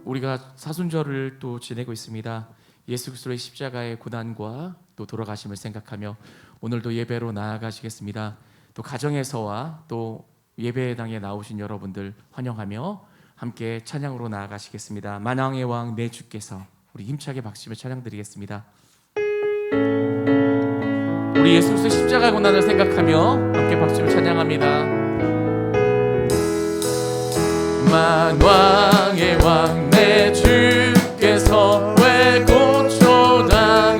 우리가 사순절을 또 지내고 있습니다. 예수 그리스도의 십자가의 고난과 또 돌아가심을 생각하며 오늘도 예배로 나아가시겠습니다. 또 가정에서와 또 예배당에 나오신 여러분들 환영하며 함께 찬양으로 나아가시겠습니다. 만왕의 왕 내 주께서, 우리 힘차게 박수치며 찬양 드리겠습니다. 우리 예수 그리스도의 십자가 고난을 생각하며 함께 박수치며 찬양합니다. 만왕의 왕 내 주께서 왜 고초당했나,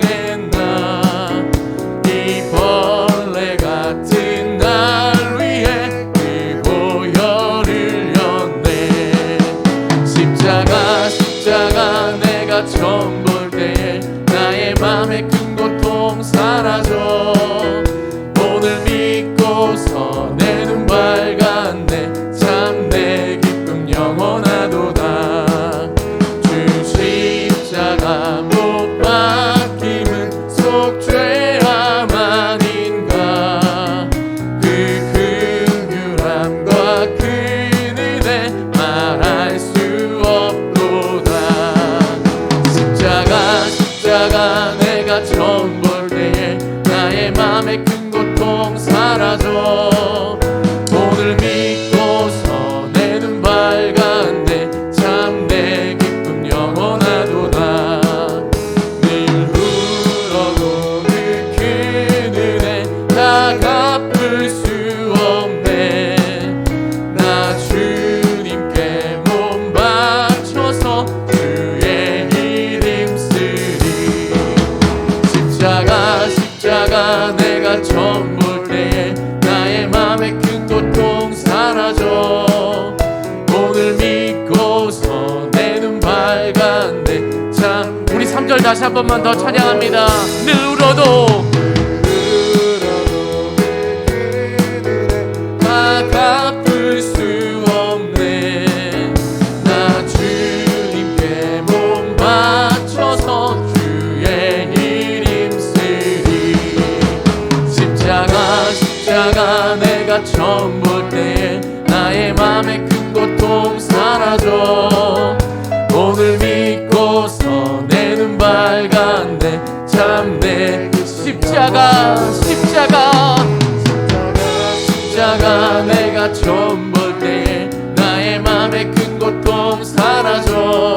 이 벌레 같은 날 위해 그 보혈을 흘렸네. 십자가 내가 처음 볼 때에 나의 맘의 큰 고통 사라져. 오늘 믿고서 내 눈 밝았네. 참 내 기쁨 영원하도다. 주 십자가 못 박힘은 속죄함 아닌가. 그 긍휼함과 그 은혜 말할 수 없도다. 십자가 내가 처음 볼 때에 나의 맘의 큰 고통 사라져. 오늘 믿고서 내 눈 밝았네. 참 내 기쁨 영원하도다. 늘 흘러오는 그 은혜 다 갚을 수 없네. 나 주님께 몸 바쳐서 주의 일 힘쓰리. 십자가 내가 처음 볼 때에 나의 맘의 큰 고통 사라져. 오늘 믿고서 내 눈 밝았네. 참, 우리 3절 다시 한 번만 더 찬양합니다. 늘 울어도 다 갚을 수 없네. 나 주님께 몸 바쳐서 주의 일 힘쓰리. 십자가 내가 처음 볼 때에 나의 맘의 큰 고통 사라져. 오늘 믿고서 내 눈 밝았네. 참 내 십자가 내가 처음 볼 때에 나의 맘의 큰 고통 사라져.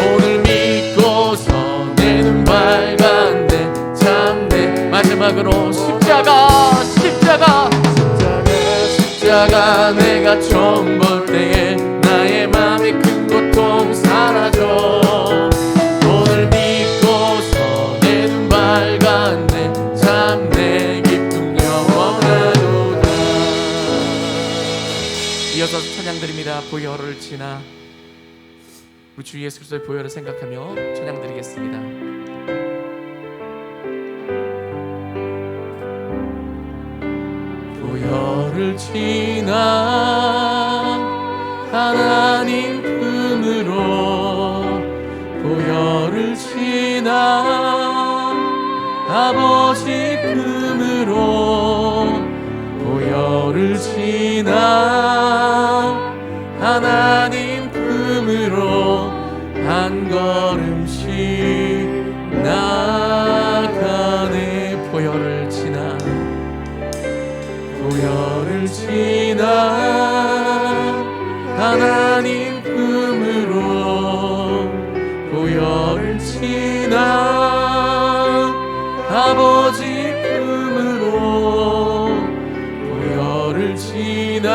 오늘 믿고서 내 눈 밝았네. 참 내 마지막으로 십자가 내가 처음 볼 때에 나의 맘의 큰 고통 사라져. 오늘 믿고서 내 눈 밝았네. 참 내 기쁨 영원하도다. 이어서 찬양드립니다. 보혈을 지나. 우리 주 예수 그리스도의 보혈을 생각하며 찬양드리겠습니다. 보혈을 지나 하나님 품으로, 보혈을 지나 아버지 품으로, 보혈을 지나 하나님 품으로 한 걸음씩 나가네. 보혈을 지나 하나님 품으로, 보혈을 지나 아버지 품으로, 보혈을 지나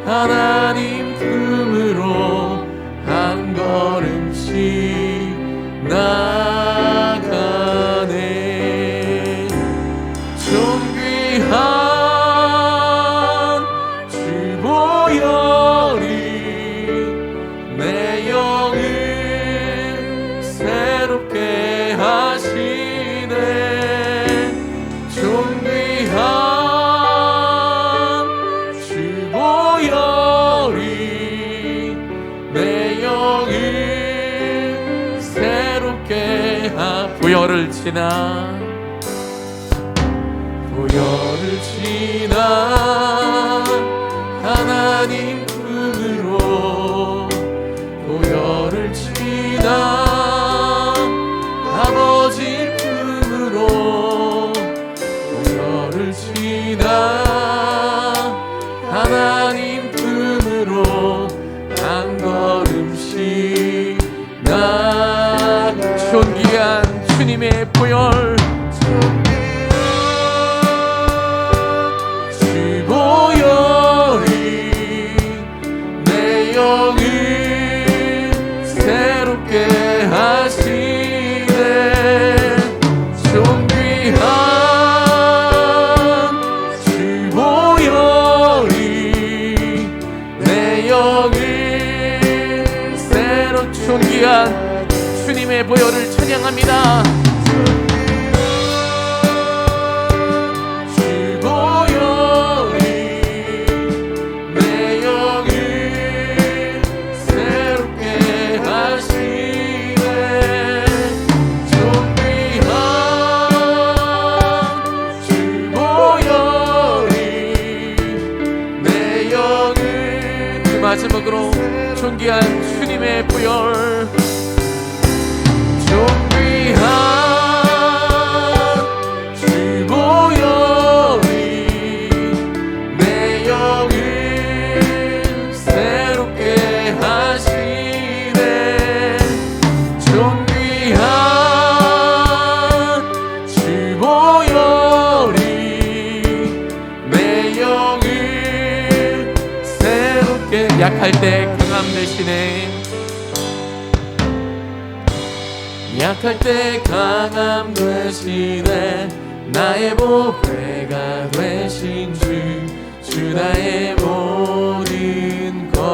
하나님 품으로 한 걸음씩 나가네. 존귀한 주 보혈이 내 영을 새롭게 하시네. 존귀한 주 보혈이 내 영을 새롭게 보혈을 지나 하나님 품으로, 한 걸음씩 나 존귀한 주님의 보혈 주 보혈이 내 영을 새롭게 하시네 존귀한 주 보혈이 내 영을 새로 존귀한 주님의 보혈을 찬양합니다. 주 보혈이 내 영을 새롭게 하시네 존귀한 주 보혈이 내 영을 그 마지막으로 존귀한 주님의 보혈 존귀한 주 보혈이 내 영을 새롭게 하시네 존귀한 주 보혈이 내 영을 새롭게 약할 때 강함 되시네 약할 때 강함 되시네 나의 보배가 되신 주 나의 모든 것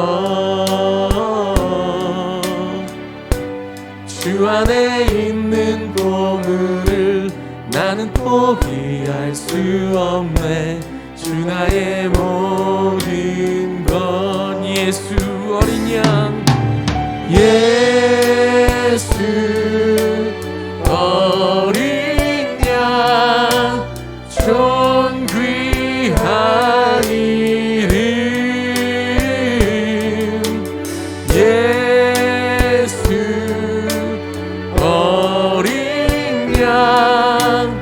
주 안에 있는 보물을 나는 포기할 수 없네 주 나의 모든 것 예수 어린 양 예수 어린 양 존귀한 이름 예수 어린 양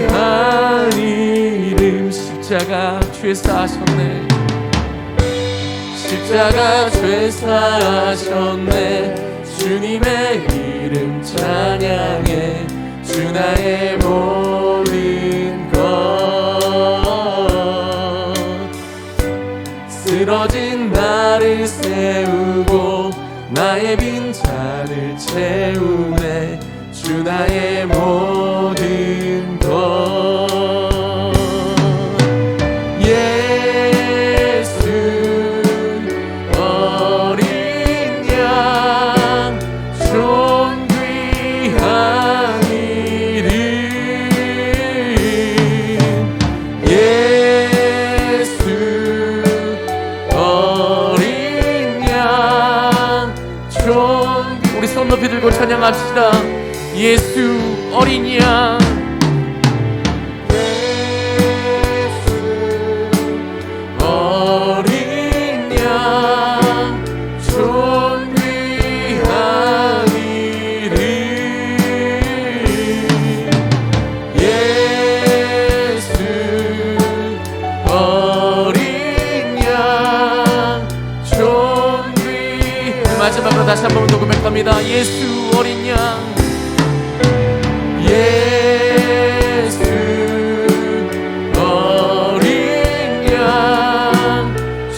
존귀한 이름 십자가 죄 사하셨네 십자가 죄 사하셨네 주님의 이름 찬양해 주 나의 모든 것 쓰러진 나를 세우고 나의 빈잔을 채우네 주 나의 모든 것 예수 어린 양 존귀한 이름 예수 어린 양 우리 손 높이 들고 찬양합시다 예수 어린 양 어린 양 존귀한 이름 예수 어린 양 존귀 마지막으로 다시 한 번 더 고백합니다 예수 어린 양 예수 어린 양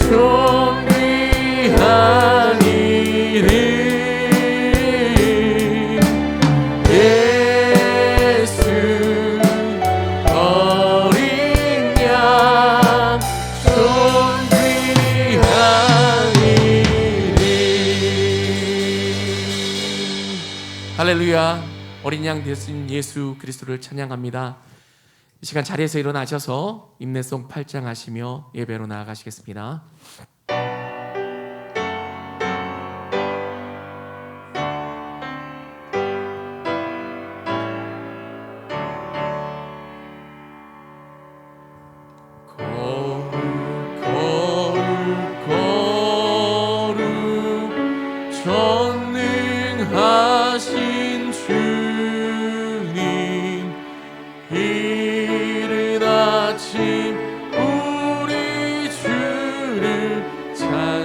존귀한 이름 예수 어린 양 존귀한 이름 할렐루야 어린 양 되신 예수 그리스도를 찬양합니다. 이 시간 자리에서 일어나셔서 임내송 8장 하시며 예배로 나아가시겠습니다. 전능하신 주님 이른 아침 우리 주를 찬양합니다.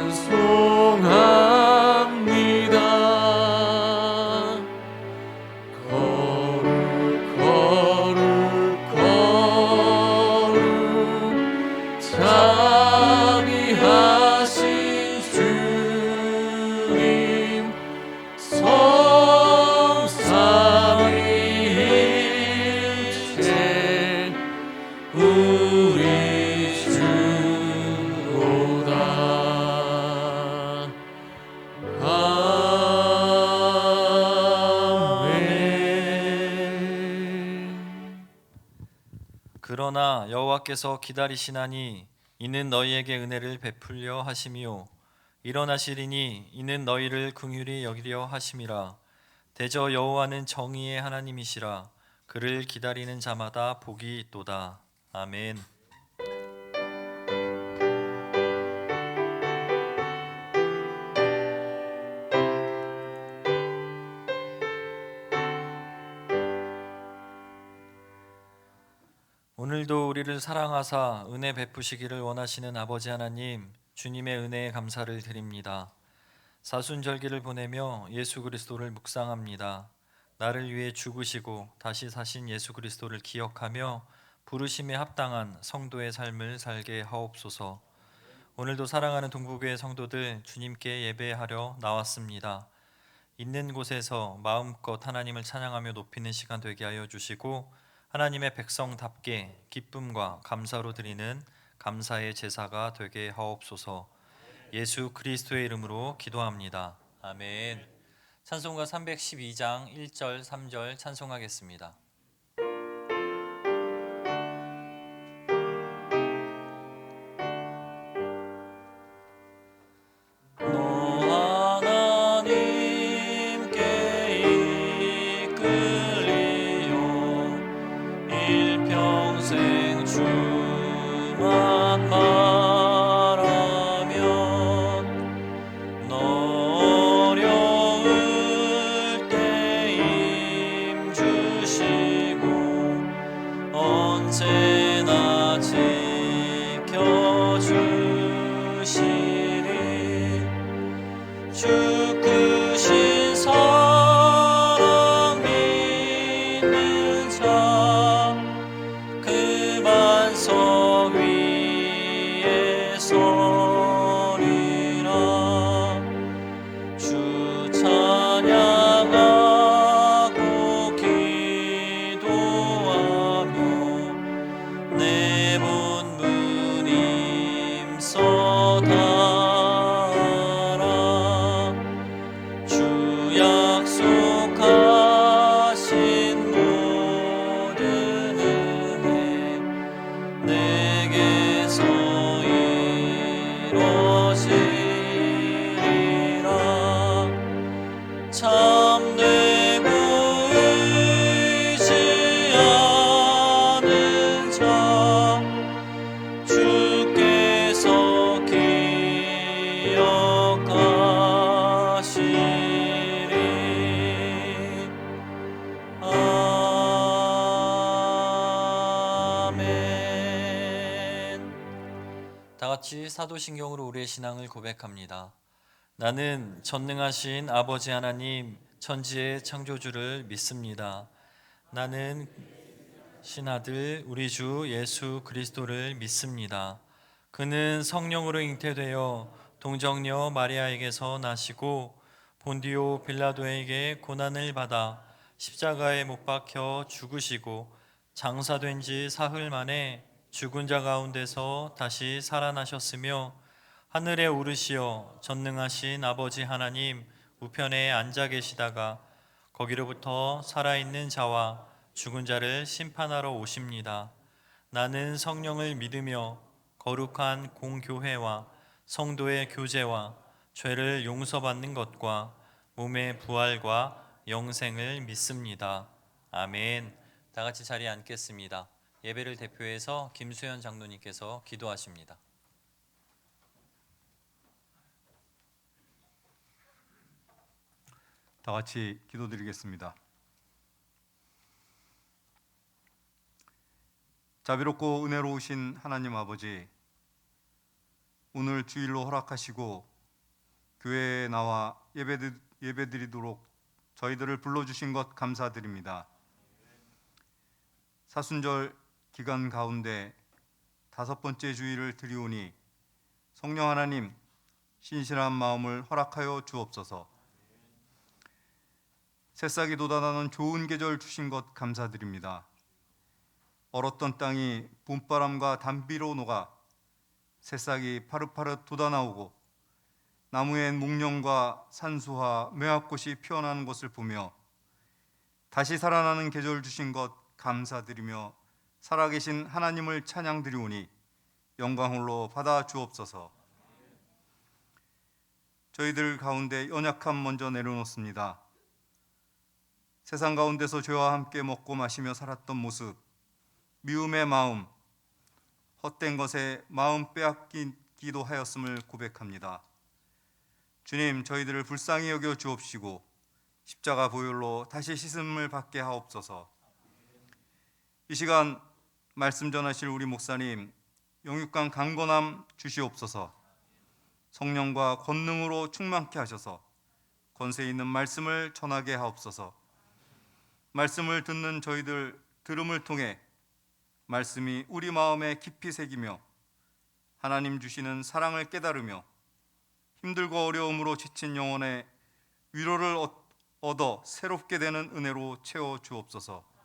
그러나 여호와께서 기다리시나니 이는 너희에게 은혜를 베풀려 하심이요 일어나시리니 이는 너희를 긍휼히 여기려 하심이라. 대저 여호와는 정의의 하나님이시라. 그를 기다리는 자마다 복이 있도다. 아멘. 오늘도 우리를 사랑하사 은혜 베푸시기를 원하시는 아버지 하나님, 주님의 은혜에 감사를 드립니다. 사순절기를 보내며 예수 그리스도를 묵상합니다. 나를 위해 죽으시고 다시 사신 예수 그리스도를 기억하며 부르심에 합당한 성도의 삶을 살게 하옵소서. 오늘도 사랑하는 동부교회 성도들 주님께 예배하려 나왔습니다. 있는 곳에서 마음껏 하나님을 찬양하며 높이는 시간 되게 하여 주시고 하나님의 백성답게 기쁨과 감사로 드리는 감사의 제사가 되게 하옵소서. 예수 그리스도의 이름으로 기도합니다. 아멘. 찬송가 312장 1절 3절 찬송하겠습니다. 일평생 주만 바라면 너 어려울 때 힘 주시고 언제나 지켜주시리. 주 크신 사랑 믿는 자 그 반석 위에 서리라. 주 찬양하고 기도하며 내 본분 힘써다하라. 주 약속하신 모든 은혜 내게서 이루어지리라. 참되고 의지하는 자 주께서 기억하시리. 아멘. 다 같이 사도신경으로 우리의 신앙을 고백합니다. 나는 전능하신 아버지 하나님 천지의 창조주를 믿습니다. 나는 신아들 우리 주 예수 그리스도를 믿습니다. 그는 성령으로 잉태되어 동정녀 마리아에게서 나시고 본디오 빌라도에게 고난을 받아 십자가에 못 박혀 죽으시고 장사된 지 사흘 만에 죽은 자 가운데서 다시 살아나셨으며 하늘에 오르시어 전능하신 아버지 하나님 우편에 앉아 계시다가 거기로부터 살아있는 자와 죽은 자를 심판하러 오십니다. 나는 성령을 믿으며 거룩한 공교회와 성도의 교제와 죄를 용서받는 것과 몸의 부활과 영생을 믿습니다. 아멘. 다 같이 자리에 앉겠습니다. 예배를 대표해서 김수현 장로님께서 기도하십니다. 다 같이 기도드리겠습니다. 자비롭고 은혜로우신 하나님 아버지, 오늘 주일로 허락하시고 교회에 나와 예배드리도록 저희들을 불러주신 것 감사드립니다. 사순절 기간 가운데 5번째 주일을 드리오니 성령 하나님 신실한 마음을 허락하여 주옵소서. 새싹이 돋아나는 좋은 계절 주신 것 감사드립니다. 얼었던 땅이 봄바람과 단비로 녹아 새싹이 파릇파릇 돋아나오고 나무엔 목련과 산수와 매화꽃이 피어나는 것을 보며 다시 살아나는 계절 주신 것 감사드리며 살아계신 하나님을 찬양드리오니 영광 홀로 받아 주옵소서. 저희들 가운데 연약함 먼저 내려놓습니다. 세상 가운데서 죄와 함께 먹고 마시며 살았던 모습, 미움의 마음, 헛된 것에 마음 빼앗기기도 하였음을 고백합니다. 주님, 저희들을 불쌍히 여겨 주옵시고 십자가 보혈로 다시 씻음을 받게 하옵소서. 이 시간 말씀 전하실 우리 목사님 영육간 강건함 주시옵소서. 성령과 권능으로 충만케 하셔서 권세 있는 말씀을 전하게 하옵소서. 말씀을 듣는 저희들 들음을 통해 말씀이 우리 마음에 깊이 새기며 하나님 주시는 사랑을 깨달으며 힘들고 어려움으로 지친 영혼의 위로를 얻어 새롭게 되는 은혜로 채워 주옵소서.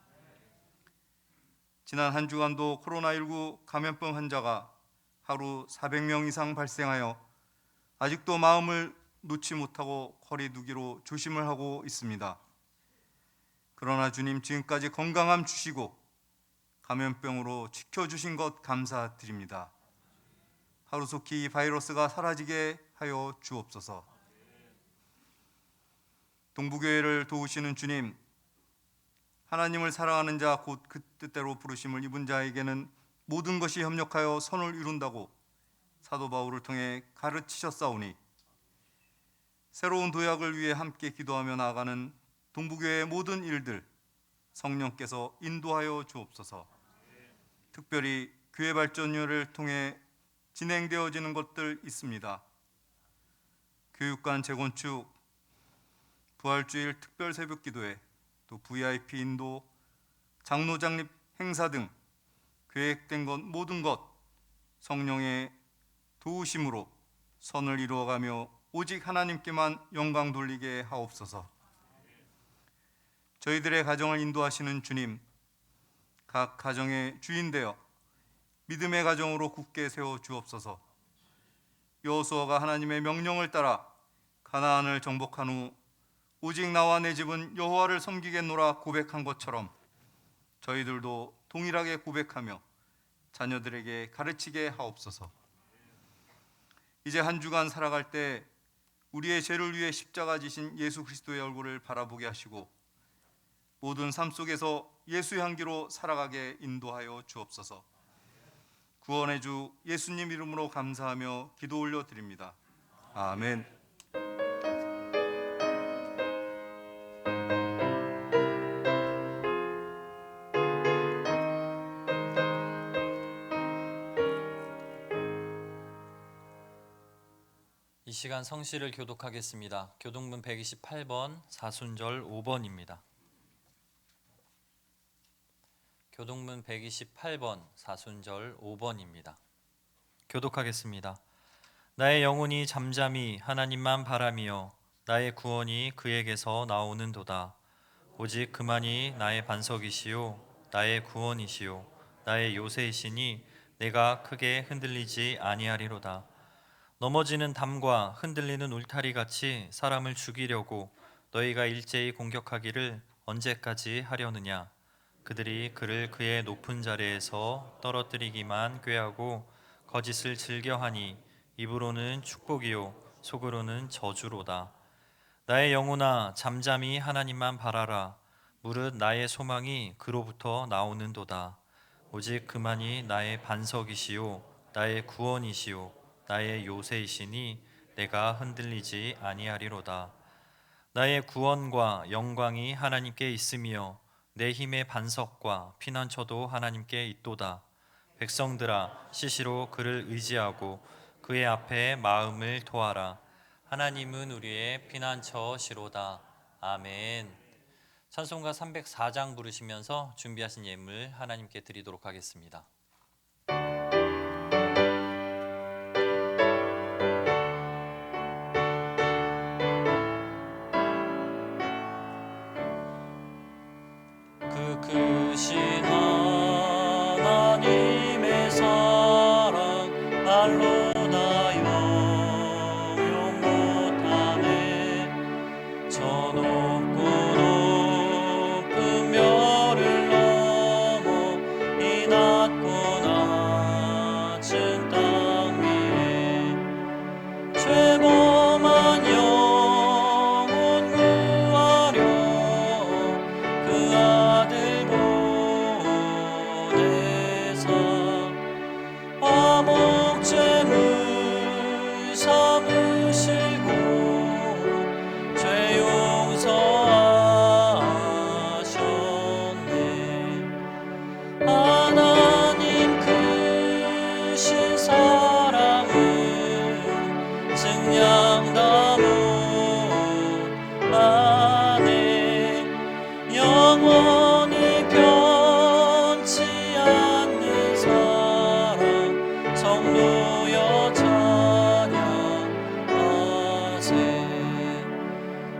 지난 한 주간도 코로나19 감염병 환자가 하루 400명 이상 발생하여 아직도 마음을 놓지 못하고 거리 두기로 조심을 하고 있습니다. 그러나 주님, 지금까지 건강함 주시고 감염병으로 지켜주신 것 감사드립니다. 하루속히 이 바이러스가 사라지게 하여 주옵소서. 동부교회를 도우시는 주님, 하나님을 사랑하는 자 곧 그 뜻대로 부르심을 입은 자에게는 모든 것이 협력하여 선을 이룬다고 사도 바울을 통해 가르치셨사오니 새로운 도약을 위해 함께 기도하며 나아가는 동부교회의 모든 일들 성령께서 인도하여 주옵소서. 특별히 교회 발전위를 통해 진행되어지는 것들 있습니다. 교육관 재건축, 부활주일 특별 새벽 기도회, 또 VIP 인도, 장로 장립 행사 등 계획된 것 모든 것 성령의 도우심으로 선을 이루어가며 오직 하나님께만 영광 돌리게 하옵소서. 저희들의 가정을 인도하시는 주님, 각 가정의 주인 되어 믿음의 가정으로 굳게 세워 주옵소서. 여호수아가 하나님의 명령을 따라 가나안을 정복한 후 오직 나와 내 집은 여호와를 섬기겠노라 고백한 것처럼 저희들도 동일하게 고백하며 자녀들에게 가르치게 하옵소서. 이제 한 주간 살아갈 때 우리의 죄를 위해 십자가 지신 예수 그리스도의 얼굴을 바라보게 하시고 모든 삶 속에서 예수의 향기로 살아가게 인도하여 주옵소서. 구원의 주 예수님 이름으로 감사하며 기도 올려드립니다. 아멘. 이 시간 성시를 교독하겠습니다. 교동문 128번 사순절 5번입니다. 교동문 128번 사순절 5번입니다. 교독하겠습니다. 나의 영혼이 잠잠히 하나님만 바라며 나의 구원이 그에게서 나오는도다. 오직 그만이 나의 반석이시요 나의 구원이시요 나의 요새이시니 내가 크게 흔들리지 아니하리로다. 넘어지는 담과 흔들리는 울타리같이 사람을 죽이려고 너희가 일제히 공격하기를 언제까지 하려느냐. 그들이 그를 그의 높은 자리에서 떨어뜨리기만 꾀하고 거짓을 즐겨하니 입으로는 축복이요 속으로는 저주로다. 나의 영혼아 잠잠히 하나님만 바라라. 무릇 나의 소망이 그로부터 나오는도다. 오직 그만이 나의 반석이시요 나의 구원이시요 나의 요새이시니 내가 흔들리지 아니하리로다. 나의 구원과 영광이 하나님께 있으며 내 힘의 반석과 피난처도 하나님께 있도다. 백성들아 시시로 그를 의지하고 그의 앞에 마음을 토하라. 하나님은 우리의 피난처시로다. 아멘. 찬송가 304장 부르시면서 준비하신 예물 하나님께 드리도록 하겠습니다. 그 크신 하나님의 사랑 날로 다 영용 못하네. 저 높고 높은 별을 넘어 이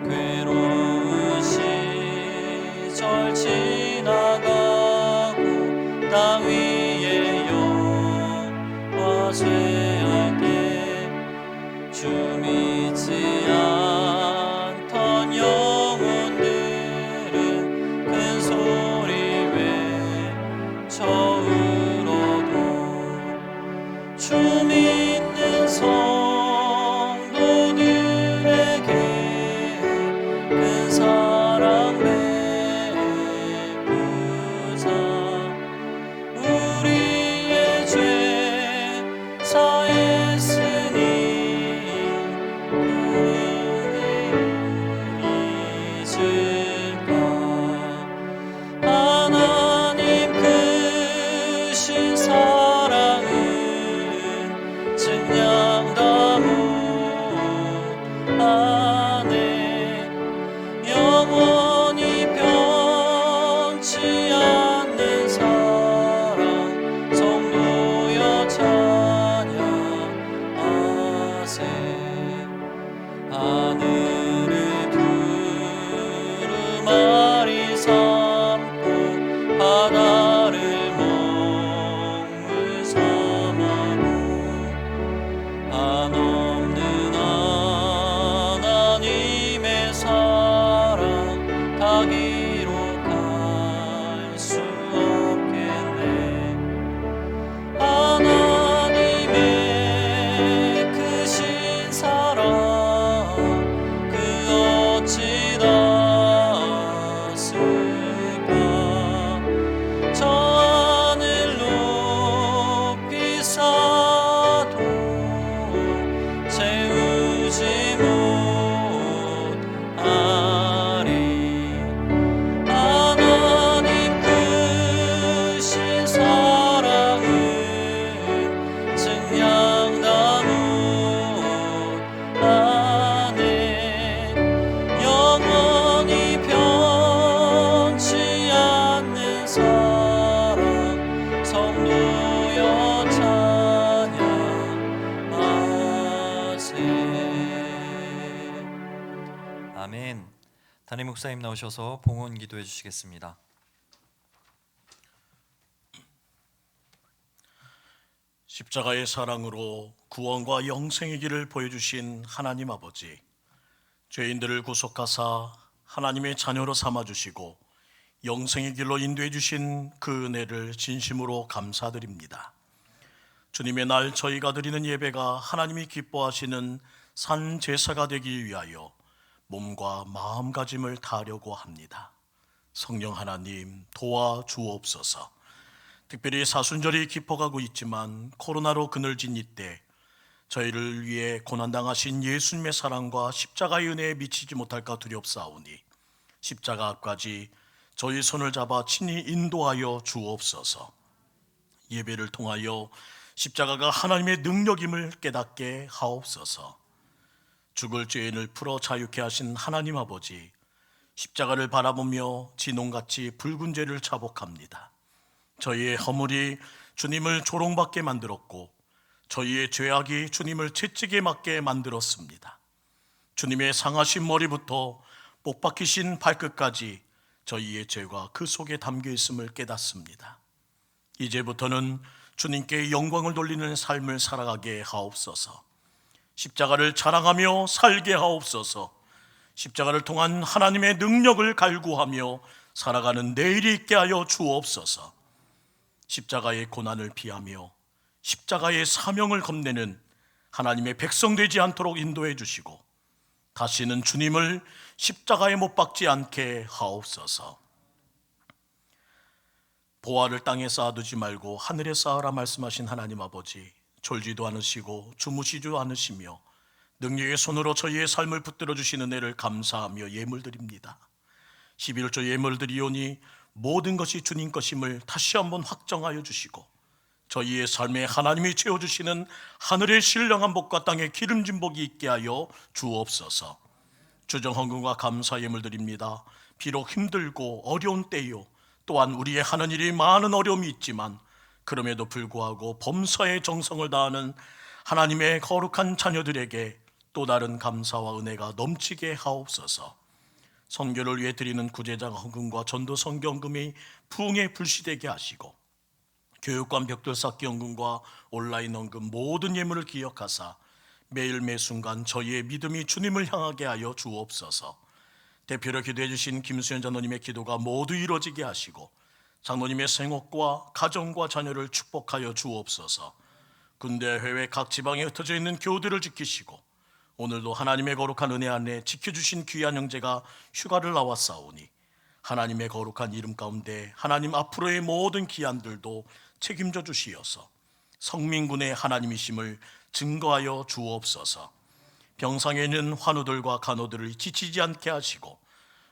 괴로운 시절 지나가고 땅 위에 영화 쇠할 때 주 믿지 않던 영혼들은 큰 소리 외쳐 울어도 주 믿는 성도들에게 큰 사랑 베푸사 우리의 죄 사했으니 은혜 잊을까. 하나님 크신 사랑은 증량 다 못하네. 영원히 변치 않는 사랑 성도여 찬양하세. 하늘을 두루마리 삼고 바다를 먹물 삼아도 한없는 하나님의 사랑 다 기록할 수 없겠네. 하나님의 크신 사랑 그 어찌 닿았을까. 저 하늘 높이 쌓아도 채우지 못하리. 하나님 크신 사랑은 증량 다 못하네. 영원히 변치 않는 사랑 성도여 찬양하세. 아멘. 담임 목사님 나오셔서 봉헌 기도해 주시겠습니다. 십자가의 사랑으로 구원과 영생의 길을 보여주신 하나님 아버지, 죄인들을 구속하사 하나님의 자녀로 삼아주시고 영생의 길로 인도해 주신 그 은혜를 진심으로 감사드립니다. 주님의 날 저희가 드리는 예배가 하나님이 기뻐하시는 산 제사가 되기 위하여 몸과 마음가짐을 다하려고 합니다. 성령 하나님 도와주옵소서. 특별히 사순절이 깊어가고 있지만 코로나로 그늘진 이때 저희를 위해 고난당하신 예수님의 사랑과 십자가의 은혜에 미치지 못할까 두렵사오니 십자가 앞까지 저희 손을 잡아 친히 인도하여 주옵소서. 예배를 통하여 십자가가 하나님의 능력임을 깨닫게 하옵소서. 죽을 죄인을 풀어 자유케 하신 하나님 아버지, 십자가를 바라보며 진홍같이 붉은 죄를 자복합니다. 저희의 허물이 주님을 조롱받게 만들었고 저희의 죄악이 주님을 채찍에 맞게 만들었습니다. 주님의 상하신 머리부터 복 박히신 발끝까지 저희의 죄가 그 속에 담겨 있음을 깨닫습니다. 이제부터는 주님께 영광을 돌리는 삶을 살아가게 하옵소서. 십자가를 자랑하며 살게 하옵소서. 십자가를 통한 하나님의 능력을 갈구하며 살아가는 내일이 있게 하여 주옵소서. 십자가의 고난을 피하며 십자가의 사명을 겁내는 하나님의 백성 되지 않도록 인도해 주시고 다시는 주님을 십자가에 못 박지 않게 하옵소서. 보화를 땅에 쌓아두지 말고 하늘에 쌓으라 말씀하신 하나님 아버지, 졸지도 않으시고 주무시지도 않으시며 능력의 손으로 저희의 삶을 붙들어 주시는 은혜를 감사하며 예물드립니다. 11조 예물드리오니 모든 것이 주님 것임을 다시 한번 확정하여 주시고 저희의 삶에 하나님이 채워주시는 하늘의 신령한 복과 땅의 기름진 복이 있게 하여 주옵소서. 주정 헌금과 감사 예물드립니다. 비록 힘들고 어려운 때요, 또한 우리의 하는 일이 많은 어려움이 있지만 그럼에도 불구하고 범사에 정성을 다하는 하나님의 거룩한 자녀들에게 또 다른 감사와 은혜가 넘치게 하옵소서. 선교를 위해 드리는 구제장 헌금과 전도 성경금이 부흥에 불시되게 하시고 교육관 벽돌 쌓기 헌금과 온라인 헌금 모든 예물을 기억하사 매일 매순간 저희의 믿음이 주님을 향하게 하여 주옵소서. 대표로 기도해 주신 김수현 장로님의 기도가 모두 이루어지게 하시고 장로님의 생업과 가정과 자녀를 축복하여 주옵소서. 군대 해외 각 지방에 흩어져 있는 교우들을 지키시고 오늘도 하나님의 거룩한 은혜 안에 지켜주신 귀한 형제가 휴가를 나왔사오니 하나님의 거룩한 이름 가운데 하나님 앞으로의 모든 기한들도 책임져 주시어서 성민군의 하나님이심을 증거하여 주옵소서. 병상에 있는 환우들과 간호들을 지치지 않게 하시고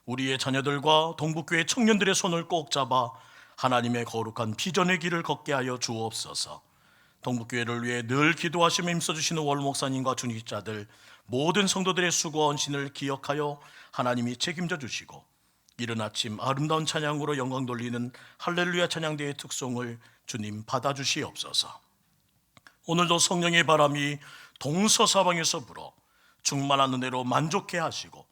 우리의 자녀들과 동북교회 청년들의 손을 꼭 잡아 하나님의 거룩한 비전의 길을 걷게 하여 주옵소서. 동북교회를 위해 늘 기도하시며 힘써주시는 월목사님과 중직자들 모든 성도들의 수고와 헌신을 기억하여 하나님이 책임져 주시고 이른 아침 아름다운 찬양으로 영광 돌리는 할렐루야 찬양대의 특송을 주님 받아주시옵소서. 오늘도 성령의 바람이 동서사방에서 불어 충만한 은혜로 만족해 하시고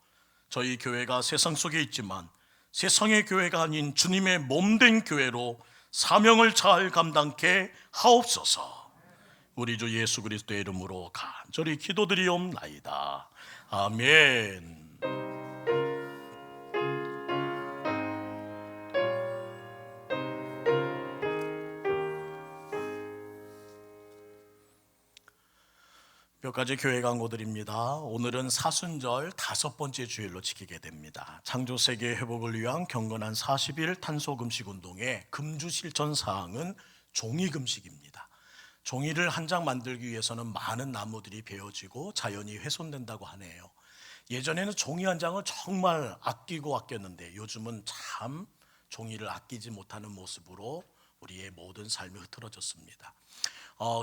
저희 교회가 세상 속에 있지만 세상의 교회가 아닌 주님의 몸된 교회로 사명을 잘 감당케 하옵소서. 우리 주 예수 그리스도의 이름으로 간절히 기도드리옵나이다. 아멘. 몇 가지 교회 광고드립니다. 오늘은 사순절 5번째 주일로 지키게 됩니다. 창조 세계 회복을 위한 경건한 40일 탄소 금식 운동의 금주 실천 사항은 종이 금식입니다. 종이를 한 장 만들기 위해서는 많은 나무들이 베어지고 자연이 훼손된다고 하네요. 예전에는 종이 한 장을 정말 아끼고 아꼈는데 요즘은 참 종이를 아끼지 못하는 모습으로 우리의 모든 삶이 흐트러졌습니다.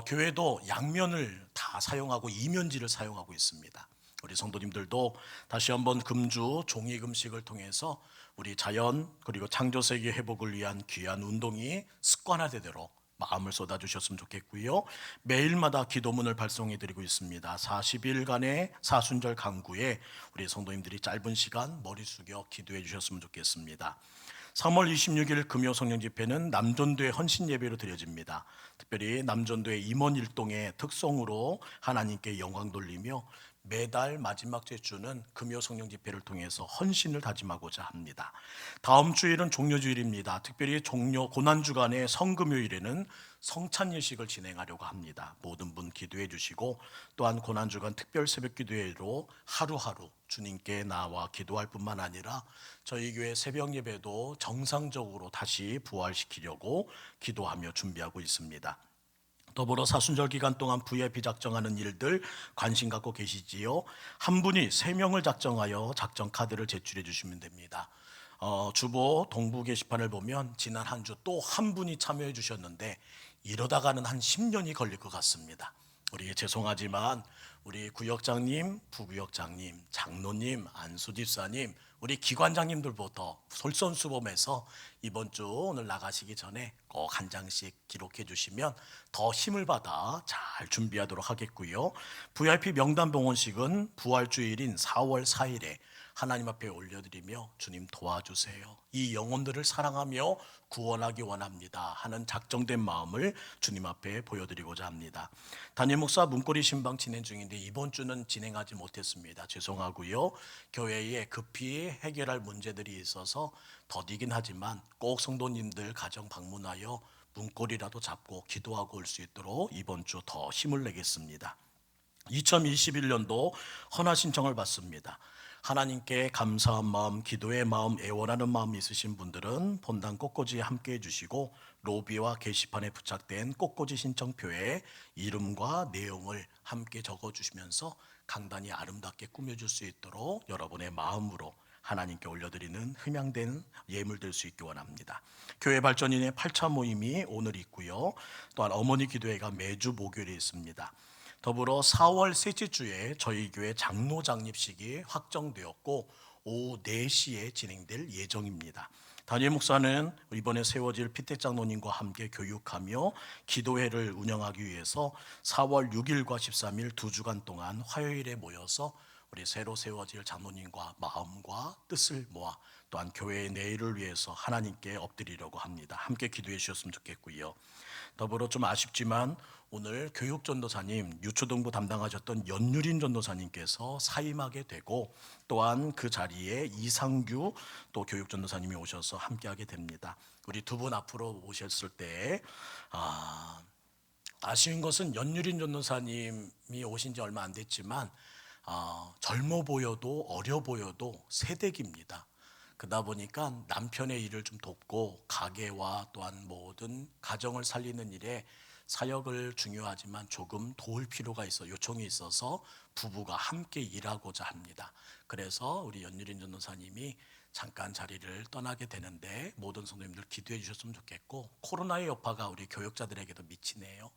교회도 양면을 다 사용하고 이면지를 사용하고 있습니다. 우리 성도님들도 다시 한번 금주 종이 금식을 통해서 우리 자연 그리고 창조세계 회복을 위한 귀한 운동이 습관화되도록 마음을 쏟아주셨으면 좋겠고요. 매일마다 기도문을 발송해 드리고 있습니다. 40일간의 사순절 강구에 우리 성도님들이 짧은 시간 머리 숙여 기도해 주셨으면 좋겠습니다. 3월 26일 금요 성령 집회는 남전도의 헌신 예배로 드려집니다. 특별히 남전도의 임원 일동의 특송으로 하나님께 영광 돌리며 매달 마지막 주는 금요 성령 집회를 통해서 헌신을 다짐하고자 합니다. 다음 주일은 종료주일입니다. 특별히 종료 고난주간의 성금요일에는 성찬 예식을 진행하려고 합니다. 모든 분 기도해 주시고 또한 고난주간 특별 새벽 기도회로 하루하루 주님께 나와 기도할 뿐만 아니라 저희 교회 새벽 예배도 정상적으로 다시 부활시키려고 기도하며 준비하고 있습니다. 더불어 사순절 기간 동안 VIP 작정하는 일들 관심 갖고 계시지요? 한 분이 3명을 작정하여 작정 카드를 제출해 주시면 됩니다. 주보 동부 게시판을 보면 지난 한 주 또 한 분이 참여해 주셨는데 이러다가는 한 10년이 걸릴 것 같습니다. 우리 죄송하지만 우리 구역장님, 부구역장님, 장로님, 안수집사님, 우리 기관장님들부터 솔선수범해서 이번 주 오늘 나가시기 전에 꼭 한 장씩 기록해 주시면 더 힘을 받아 잘 준비하도록 하겠고요. VIP 명단 봉헌식은 부활주일인 4월 4일에 하나님 앞에 올려드리며 주님 도와주세요. 이 영혼들을 사랑하며 구원하기 원합니다 하는 작정된 마음을 주님 앞에 보여드리고자 합니다. 담임 목사 문고리 신방 진행 중인데 이번 주는 진행하지 못했습니다. 죄송하고요. 교회에 급히 해결할 문제들이 있어서 더디긴 하지만 꼭 성도님들 가정 방문하여 문고리라도 잡고 기도하고 올 수 있도록 이번 주 더 힘을 내겠습니다. 2021년도 헌화 신청을 받습니다. 하나님께 감사한 마음, 기도의 마음, 애원하는 마음이 있으신 분들은 본당 꽃꽂이에 함께해 주시고 로비와 게시판에 부착된 꽃꽂이 신청표에 이름과 내용을 함께 적어주시면서 강단이 아름답게 꾸며줄 수 있도록 여러분의 마음으로 하나님께 올려드리는 흠양된 예물 될 수 있기 원합니다. 교회 발전인의 8차 모임이 오늘 있고요. 또한 어머니 기도회가 매주 목요일에 있습니다. 더불어 4월 셋째 주에 저희 교회 장로 장립식이 확정되었고 오후 4시에 진행될 예정입니다. 담임 목사는 이번에 세워질 피택 장로님과 함께 교육하며 기도회를 운영하기 위해서 4월 6일과 13일 2주간 동안 화요일에 모여서 우리 새로 세워질 장로님과 마음과 뜻을 모아 또한 교회의 내일을 위해서 하나님께 엎드리려고 합니다. 함께 기도해 주셨으면 좋겠고요. 더불어 좀 아쉽지만 오늘 교육전도사님, 유초동부 담당하셨던 연유린 전도사님께서 사임하게 되고 또한 그 자리에 이상규 또 교육전도사님이 오셔서 함께하게 됩니다. 우리 두 분 앞으로 오셨을 때 아쉬운 것은 연유린 전도사님이 오신 지 얼마 안 됐지만 젊어 보여도 어려 보여도 새댁입니다. 그러다 보니까 남편의 일을 좀 돕고 가게와 또한 모든 가정을 살리는 일에 사역을 중요하지만 조금 도울 필요가 있어 요청이 있어서 부부가 함께 일하고자 합니다. 그래서 우리 연유린 전도사님이 잠깐 자리를 떠나게 되는데 모든 성도님들 기도해 주셨으면 좋겠고 코로나의 여파가 우리 교역자들에게도 미치네요.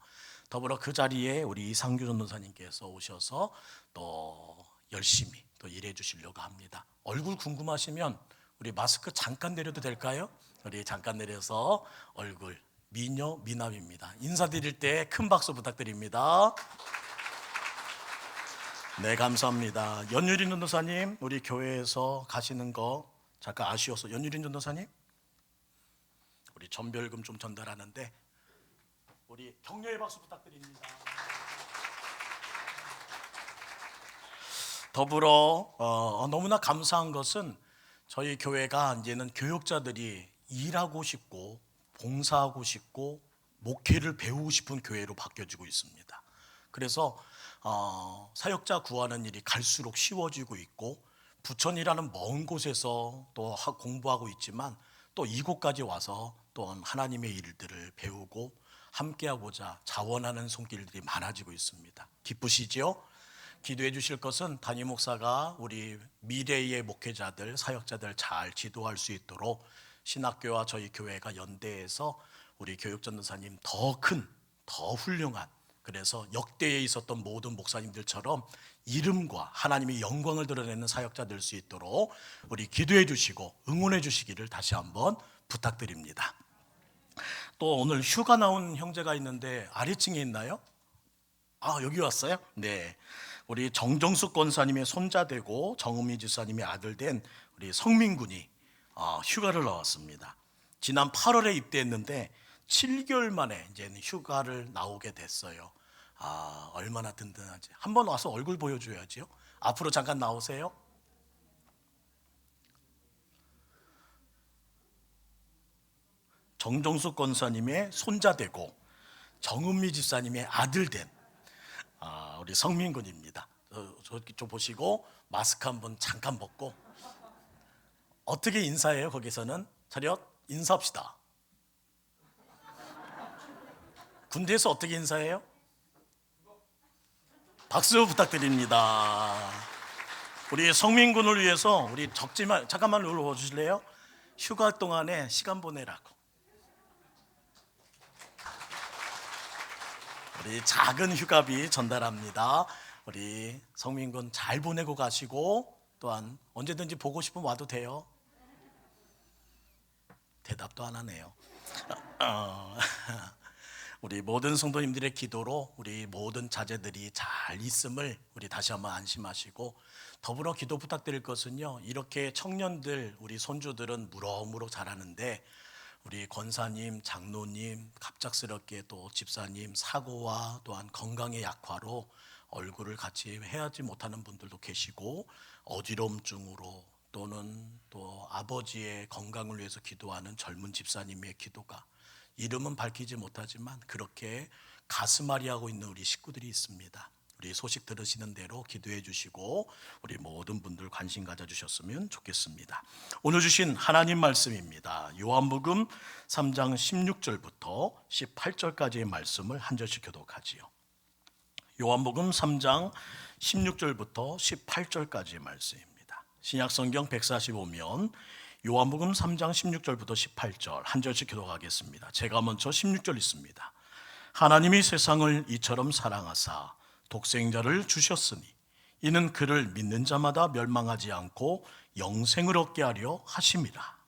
더불어 그 자리에 우리 이상규 전도사님께서 오셔서 또 열심히 또 일해 주시려고 합니다. 얼굴 궁금하시면 우리 마스크 잠깐 내려도 될까요? 우리 잠깐 내려서 얼굴 미녀 미남입니다. 인사드릴 때 큰 박수 부탁드립니다. 네, 감사합니다. 연유린 전도사님, 우리 교회에서 가시는 거 잠깐 아쉬워서 연유린 전도사님, 우리 전별금 좀 전달하는데 우리 격려의 박수 부탁드립니다. 더불어 너무나 감사한 것은 저희 교회가 이제는 교육자들이 일하고 싶고 봉사하고 싶고 목회를 배우고 싶은 교회로 바뀌어지고 있습니다. 그래서 사역자 구하는 일이 갈수록 쉬워지고 있고 부천이라는 먼 곳에서 또 공부하고 있지만 또 이곳까지 와서 또한 하나님의 일들을 배우고 함께하고자 자원하는 손길들이 많아지고 있습니다. 기쁘시죠? 기도해 주실 것은 담임 목사가 우리 미래의 목회자들, 사역자들 잘 지도할 수 있도록 신학교와 저희 교회가 연대해서 우리 교육전도사님 더 큰, 더 훌륭한, 그래서 역대에 있었던 모든 목사님들처럼 이름과 하나님의 영광을 드러내는 사역자 될 수 있도록 우리 기도해 주시고 응원해 주시기를 다시 한번 부탁드립니다. 또 오늘 휴가 나온 형제가 있는데 아래층에 있나요? 여기 왔어요? 네. 우리 정정숙 권사님의 손자 되고 정은미 집사님의 아들 된 우리 성민 군이 휴가를 나왔습니다. 지난 8월에 입대했는데 7개월 만에 이제 휴가를 나오게 됐어요. 얼마나 든든하지. 한번 와서 얼굴 보여줘야지요. 앞으로 잠깐 나오세요. 정정숙 권사님의 손자 되고 정은미 집사님의 아들 된 우리 성민군입니다. 저 보시고 마스크 한번 잠깐 벗고 어떻게 인사해요? 거기서는 차렷 인사합시다. 군대에서 어떻게 인사해요? 박수 부탁드립니다. 우리 성민군을 위해서 우리 적지만 잠깐만 올라와 주실래요? 휴가 동안에 시간 보내라고 우리 작은 휴가비 전달합니다. 우리 성민군 잘 보내고 가시고 또한 언제든지 보고 싶으면 와도 돼요. 대답도 안 하네요. 우리 모든 성도님들의 기도로 우리 모든 자제들이 잘 있음을 우리 다시 한번 안심하시고 더불어 기도 부탁드릴 것은요. 이렇게 청년들 우리 손주들은 무럭무럭 자라는데 우리 권사님, 장로님, 갑작스럽게 또 집사님 사고와 또한 건강의 약화로 얼굴을 같이 해하지 못하는 분들도 계시고 어지럼증으로 또는 또 아버지의 건강을 위해서 기도하는 젊은 집사님의 기도가 이름은 밝히지 못하지만 그렇게 가슴앓이하고 있는 우리 식구들이 있습니다. 우리 소식 들으시는 대로 기도해 주시고 우리 모든 분들 관심 가져주셨으면 좋겠습니다. 오늘 주신 하나님 말씀입니다. 요한복음 3장 16절부터 18절까지의 말씀을 한 절씩 교독하지요. 요한복음 3장 16절부터 18절까지의 말씀입니다. 신약성경 145면 요한복음 3장 16절부터 18절 한 절씩 교독하겠습니다. 제가 먼저 16절 읽습니다. 하나님이 세상을 이처럼 사랑하사 독생자를 주셨으니 이는 그를 믿는 자마다 멸망하지 않고 영생을 얻게 하려 하심이라.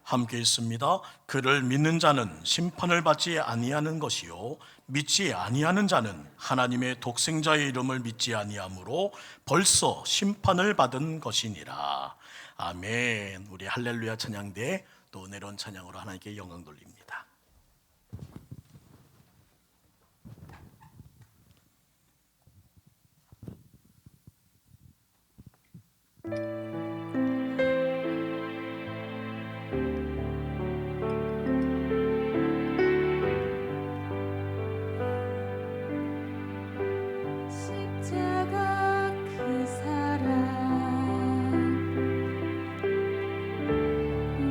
함께 있습니다. 그를 믿는 자는 심판을 받지 아니하는 것이요 믿지 아니하는 자는 하나님의 독생자의 이름을 믿지 아니하므로 벌써 심판을 받은 것이니라. 아멘. 우리 할렐루야 찬양대 또 은혜로운 찬양으로 하나님께 영광 돌립니다. 십자가 그 사랑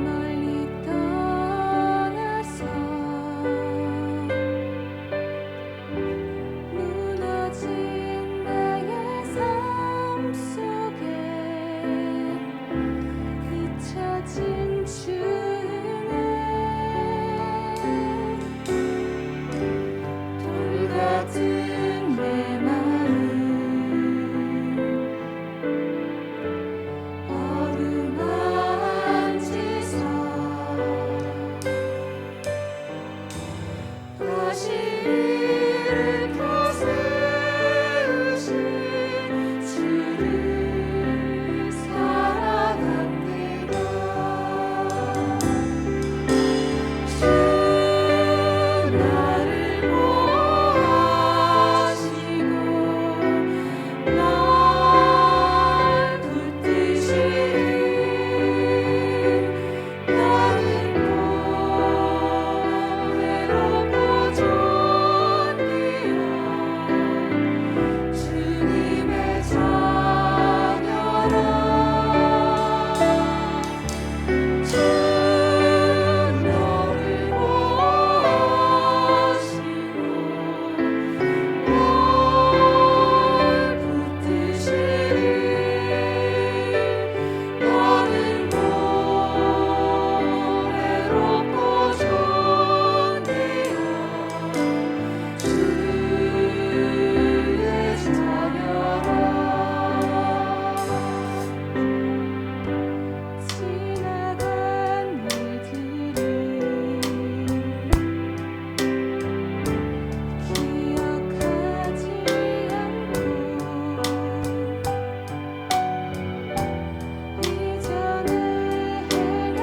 멀리 떠나서 무너진 나의 삶 속에 잊혀진 주의 돌 같은 내 마음 어루만지사 다시 일으켜 세우신 주를 사랑합니다. 주 나를 보호하시고 날 붙드시니 나는 외롭고 존귀한 주님의 자녀라. 주 너를 보호하시고 날 붙드시니 나는 외롭고 존귀한 주의 자녀라. 지나간 일들을 기억하지 않고 이전에 행한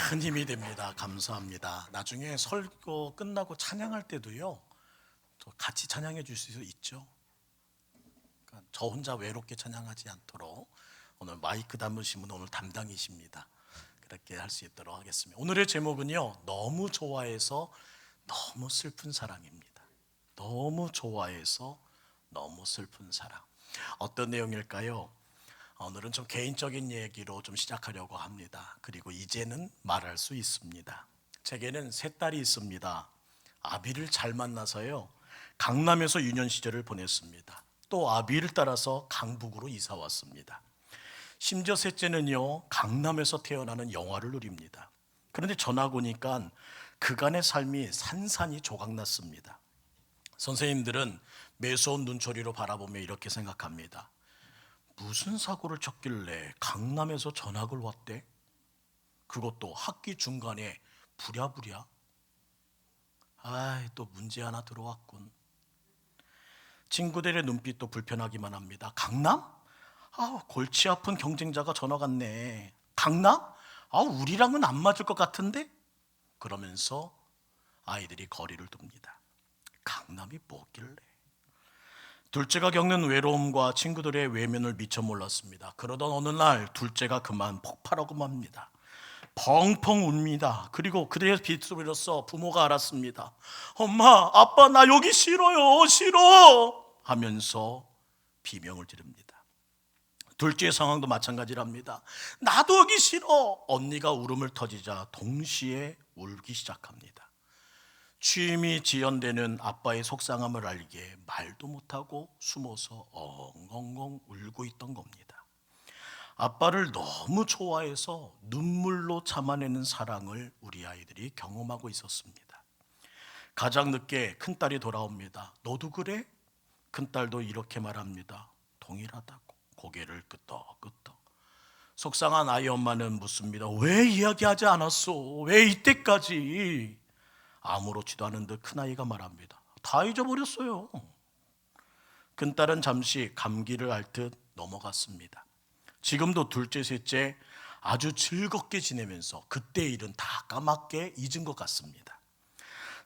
큰 힘이 됩니다. 감사합니다. 나중에 설교 끝나고 찬양할 때도요, 또 같이 찬양해 줄 수 있죠. 그러니까 저 혼자 외롭게 찬양하지 않도록 오늘 마이크 담으신 분 오늘 담당이십니다. 그렇게 할 수 있도록 하겠습니다. 오늘의 제목은요, 너무 좋아해서 너무 슬픈 사랑입니다. 너무 좋아해서 너무 슬픈 사랑. 어떤 내용일까요? 오늘은 좀 개인적인 얘기로 좀 시작하려고 합니다. 그리고 이제는 말할 수 있습니다. 제게는 세 딸이 있습니다. 아비를 잘 만나서요, 강남에서 유년 시절을 보냈습니다. 또 아비를 따라서 강북으로 이사 왔습니다. 심지어 셋째는요, 강남에서 태어나는 영화를 누립니다. 그런데 전학 오니까 그간의 삶이 산산이 조각났습니다. 선생님들은 매서운 눈초리로 바라보며 이렇게 생각합니다. 무슨 사고를 쳤길래 강남에서 전학을 왔대? 그것도 학기 중간에 부랴부랴? 또 문제 하나 들어왔군. 친구들의 눈빛도 불편하기만 합니다. 강남? 골치 아픈 경쟁자가 전학 왔네. 강남? 우리랑은 안 맞을 것 같은데? 그러면서 아이들이 거리를 둡니다. 강남이 뭐길래? 둘째가 겪는 외로움과 친구들의 외면을 미처 몰랐습니다. 그러던 어느 날 둘째가 그만 폭발하고 맙니다. 펑펑 웁니다. 그리고 그대의 빗소리로써 부모가 알았습니다. 엄마, 아빠 나 여기 싫어요. 싫어 하면서 비명을 지릅니다. 둘째의 상황도 마찬가지랍니다. 나도 여기 싫어. 언니가 울음을 터지자 동시에 울기 시작합니다. 취임이 지연되는 아빠의 속상함을 알기에 말도 못하고 숨어서 엉엉엉 울고 있던 겁니다. 아빠를 너무 좋아해서 눈물로 참아내는 사랑을 우리 아이들이 경험하고 있었습니다. 가장 늦게 큰딸이 돌아옵니다. 너도 그래? 큰딸도 이렇게 말합니다. 동일하다고. 고개를 끄덕끄덕. 속상한 아이 엄마는 묻습니다. 왜 이야기하지 않았어? 왜 이때까지? 아무렇지도 않은 듯 큰아이가 말합니다. 다 잊어버렸어요. 큰딸은 잠시 감기를 앓듯 넘어갔습니다. 지금도 둘째, 셋째 아주 즐겁게 지내면서 그때 일은 다 까맣게 잊은 것 같습니다.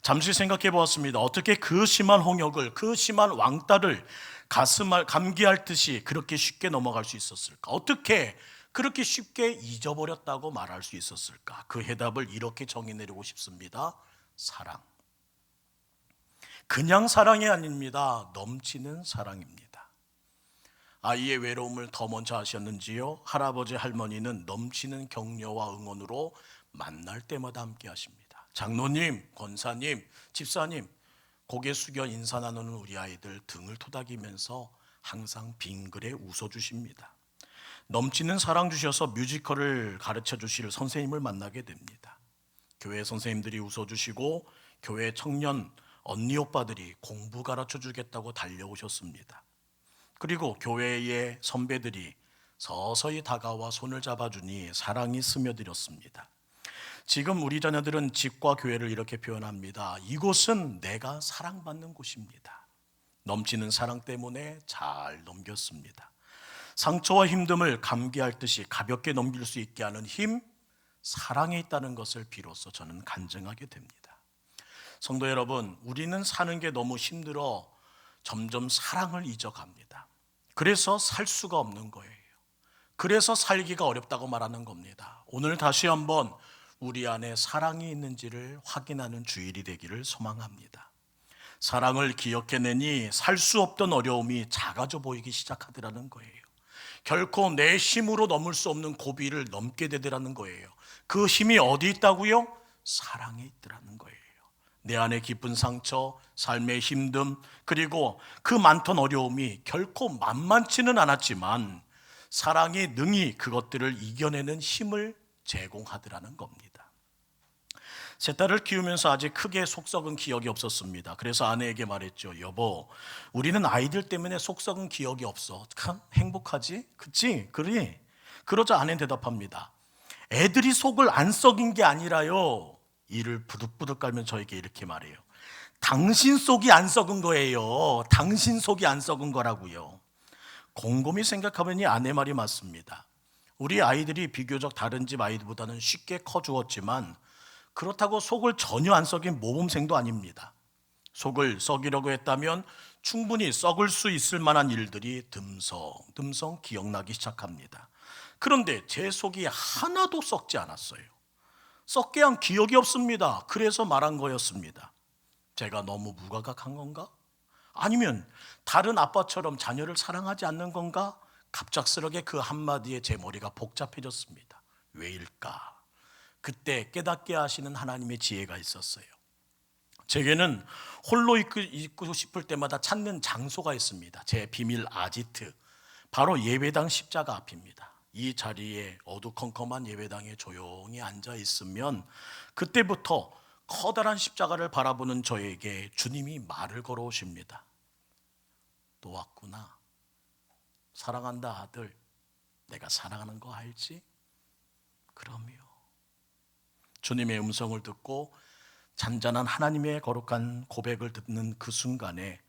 잠시 생각해 보았습니다. 어떻게 그 심한 홍역을, 그 심한 왕따를 감기 앓듯이 그렇게 쉽게 넘어갈 수 있었을까? 어떻게 그렇게 쉽게 잊어버렸다고 말할 수 있었을까? 그 해답을 이렇게 정의 내리고 싶습니다. 사랑. 그냥 사랑이 아닙니다. 넘치는 사랑입니다. 아이의 외로움을 더 먼저 아셨는지요? 할아버지 할머니는 넘치는 격려와 응원으로 만날 때마다 함께 하십니다. 장로님, 권사님, 집사님, 고개 숙여 인사 나누는 우리 아이들 등을 토닥이면서 항상 빙그레 웃어주십니다. 넘치는 사랑 주셔서 뮤지컬을 가르쳐 주실 선생님을 만나게 됩니다. 교회 선생님들이 웃어주시고 교회 청년 언니 오빠들이 공부 가르쳐 주겠다고 달려오셨습니다. 그리고 교회의 선배들이 서서히 다가와 손을 잡아주니 사랑이 스며들었습니다. 지금 우리 자녀들은 집과 교회를 이렇게 표현합니다. 이곳은 내가 사랑받는 곳입니다. 넘치는 사랑 때문에 잘 넘겼습니다. 상처와 힘듦을 감기앓듯이 가볍게 넘길 수 있게 하는 힘, 사랑에 있다는 것을 비로소 저는 간증하게 됩니다. 성도 여러분, 우리는 사는 게 너무 힘들어 점점 사랑을 잊어갑니다. 그래서 살 수가 없는 거예요. 그래서 살기가 어렵다고 말하는 겁니다. 오늘 다시 한번 우리 안에 사랑이 있는지를 확인하는 주일이 되기를 소망합니다. 사랑을 기억해내니 살 수 없던 어려움이 작아져 보이기 시작하더라는 거예요. 결코 내 힘으로 넘을 수 없는 고비를 넘게 되더라는 거예요. 그 힘이 어디 있다고요? 사랑에 있더라는 거예요. 내 안에 깊은 상처, 삶의 힘듦, 그리고 그 많던 어려움이 결코 만만치는 않았지만 사랑이 능히 그것들을 이겨내는 힘을 제공하더라는 겁니다. 세 딸을 키우면서 아직 크게 속 썩은 기억이 없었습니다. 그래서 아내에게 말했죠. 여보, 우리는 아이들 때문에 속 썩은 기억이 없어. 참 행복하지? 그치? 그래? 그러자 아내는 대답합니다. 애들이 속을 안 썩인 게 아니라요. 이를 부득부득 깔면 저에게 이렇게 말해요. 당신 속이 안 썩은 거예요. 당신 속이 안 썩은 거라고요. 곰곰이 생각하면 이 아내 말이 맞습니다. 우리 아이들이 비교적 다른 집 아이들보다는 쉽게 커주었지만 그렇다고 속을 전혀 안 썩인 모범생도 아닙니다. 속을 썩이려고 했다면 충분히 썩을 수 있을 만한 일들이 듬성듬성 기억나기 시작합니다. 그런데 제 속이 하나도 썩지 않았어요. 썩게 한 기억이 없습니다. 그래서 말한 거였습니다. 제가 너무 무가각한 건가? 아니면 다른 아빠처럼 자녀를 사랑하지 않는 건가? 갑작스럽게 그 한마디에 제 머리가 복잡해졌습니다. 왜일까? 그때 깨닫게 하시는 하나님의 지혜가 있었어요. 제게는 홀로 있고 싶을 때마다 찾는 장소가 있습니다. 제 비밀 아지트, 바로 예배당 십자가 앞입니다. 이 자리에 어두컴컴한 예배당에 조용히 앉아 있으면 그때부터 커다란 십자가를 바라보는 저에게 주님이 말을 걸어오십니다. 또 왔구나. 사랑한다 아들. 내가 사랑하는 거 알지? 그럼요. 주님의 음성을 듣고 잔잔한 하나님의 거룩한 고백을 듣는 그 순간에,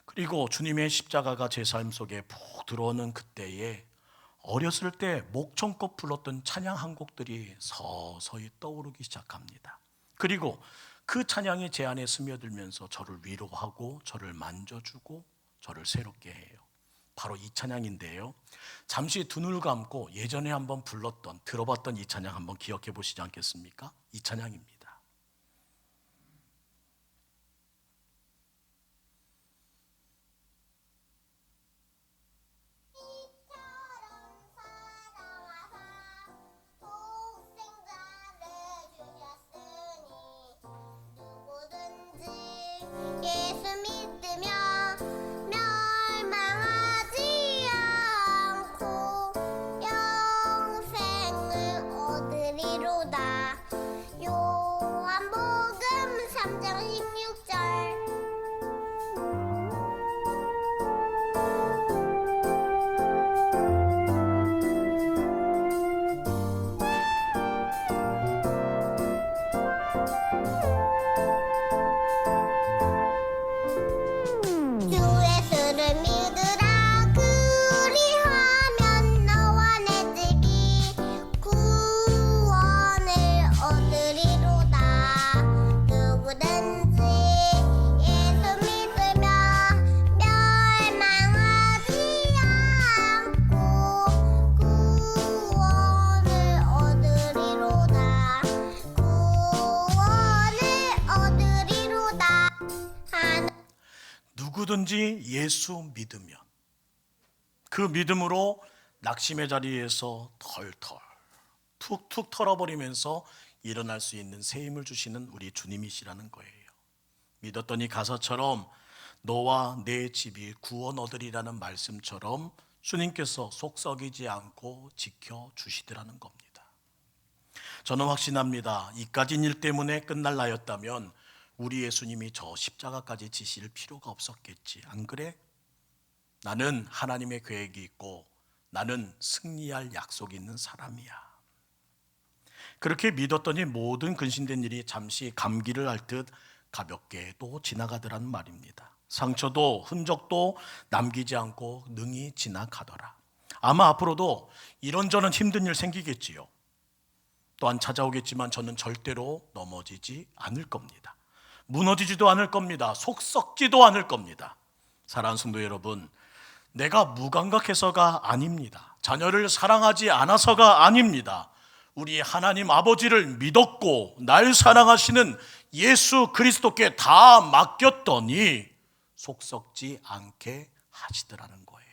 그리고 주님의 십자가가 제 삶 속에 푹 들어오는 그때에 어렸을 때 목청껏 불렀던 찬양 한 곡들이 서서히 떠오르기 시작합니다. 그리고 그 찬양이 제 안에 스며들면서 저를 위로하고 저를 만져주고 저를 새롭게 해요. 바로 이 찬양인데요. 잠시 두 눈을 감고 예전에 한번 불렀던, 들어봤던 이 찬양 한번 기억해 보시지 않겠습니까? 이 찬양입니다. 예수 믿으며 멸망하지 않고 영생을 얻으리로다. 요한복음 3장 16절. 주 예수를 믿으라. 그리하면 너와 내 집이 구원을 얻으리로다. 누구든지 예수 믿으며 멸망하지 않고 구원을 얻으리로다. 구원을 얻으리로다. 누구든지 예수 믿으면, 그 믿음으로 낙심의 자리에서 털털 툭툭 털어버리면서 일어날 수 있는 새 힘을 주시는 우리 주님이시라는 거예요. 믿었더니 가사처럼 너와 내 집이 구원 얻으리라는 말씀처럼 주님께서 속 썩이지 않고 지켜주시더라는 겁니다. 저는 확신합니다. 이까진 일 때문에 끝날 나였다면 우리 예수님이 저 십자가까지 지실 필요가 없었겠지. 안 그래? 나는 하나님의 계획이 있고 나는 승리할 약속이 있는 사람이야. 그렇게 믿었더니 모든 근심된 일이 잠시 감기를 앓듯 가볍게 또 지나가더라는 말입니다. 상처도 흔적도 남기지 않고 능히 지나가더라. 아마 앞으로도 이런저런 힘든 일 생기겠지요. 또한 찾아오겠지만 저는 절대로 넘어지지 않을 겁니다. 무너지지도 않을 겁니다. 속 썩지도 않을 겁니다. 사랑하는 성도 여러분, 내가 무감각해서가 아닙니다. 자녀를 사랑하지 않아서가 아닙니다. 우리 하나님 아버지를 믿었고 날 사랑하시는 예수 그리스도께 다 맡겼더니 속 썩지 않게 하시더라는 거예요.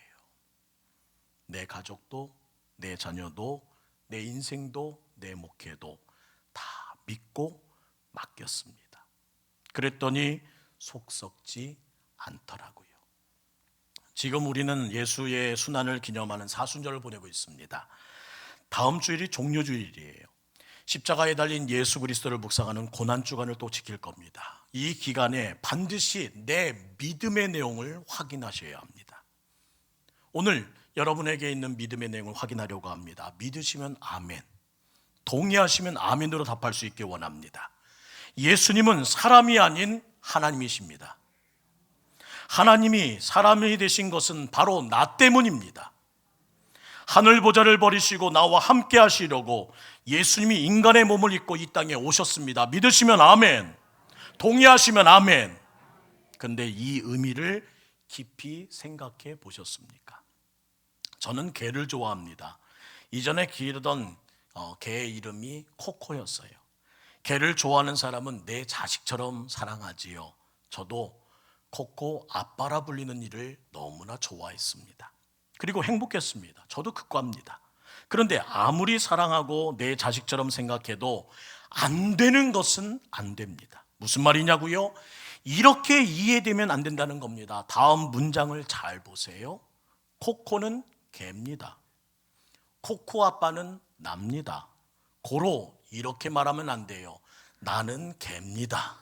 내 가족도, 내 자녀도, 내 인생도, 내 목회도 다 믿고 맡겼습니다. 그랬더니 속 썩지 않더라고요. 지금 우리는 예수의 순환을 기념하는 사순절을 보내고 있습니다. 다음 주일이 종료주일이에요. 십자가에 달린 예수 그리스도를 묵상하는 고난주간을 또 지킬 겁니다. 이 기간에 반드시 내 믿음의 내용을 확인하셔야 합니다. 오늘 여러분에게 있는 믿음의 내용을 확인하려고 합니다. 믿으시면 아멘, 동의하시면 아멘으로 답할 수 있게 원합니다. 예수님은 사람이 아닌 하나님이십니다. 하나님이 사람이 되신 것은 바로 나 때문입니다. 하늘 보좌를 버리시고 나와 함께 하시려고 예수님이 인간의 몸을 입고 이 땅에 오셨습니다. 믿으시면 아멘, 동의하시면 아멘. 그런데 이 의미를 깊이 생각해 보셨습니까? 저는 개를 좋아합니다. 이전에 기르던 개의 이름이 코코였어요. 개를 좋아하는 사람은 내 자식처럼 사랑하지요. 저도 코코 아빠라 불리는 일을 너무나 좋아했습니다. 그리고 행복했습니다. 저도 극과입니다. 그런데 아무리 사랑하고 내 자식처럼 생각해도 안 되는 것은 안 됩니다. 무슨 말이냐고요? 이렇게 이해되면 안 된다는 겁니다. 다음 문장을 잘 보세요. 코코는 개입니다. 코코 아빠는 납니다. 고로 이렇게 말하면 안 돼요. 나는 개입니다.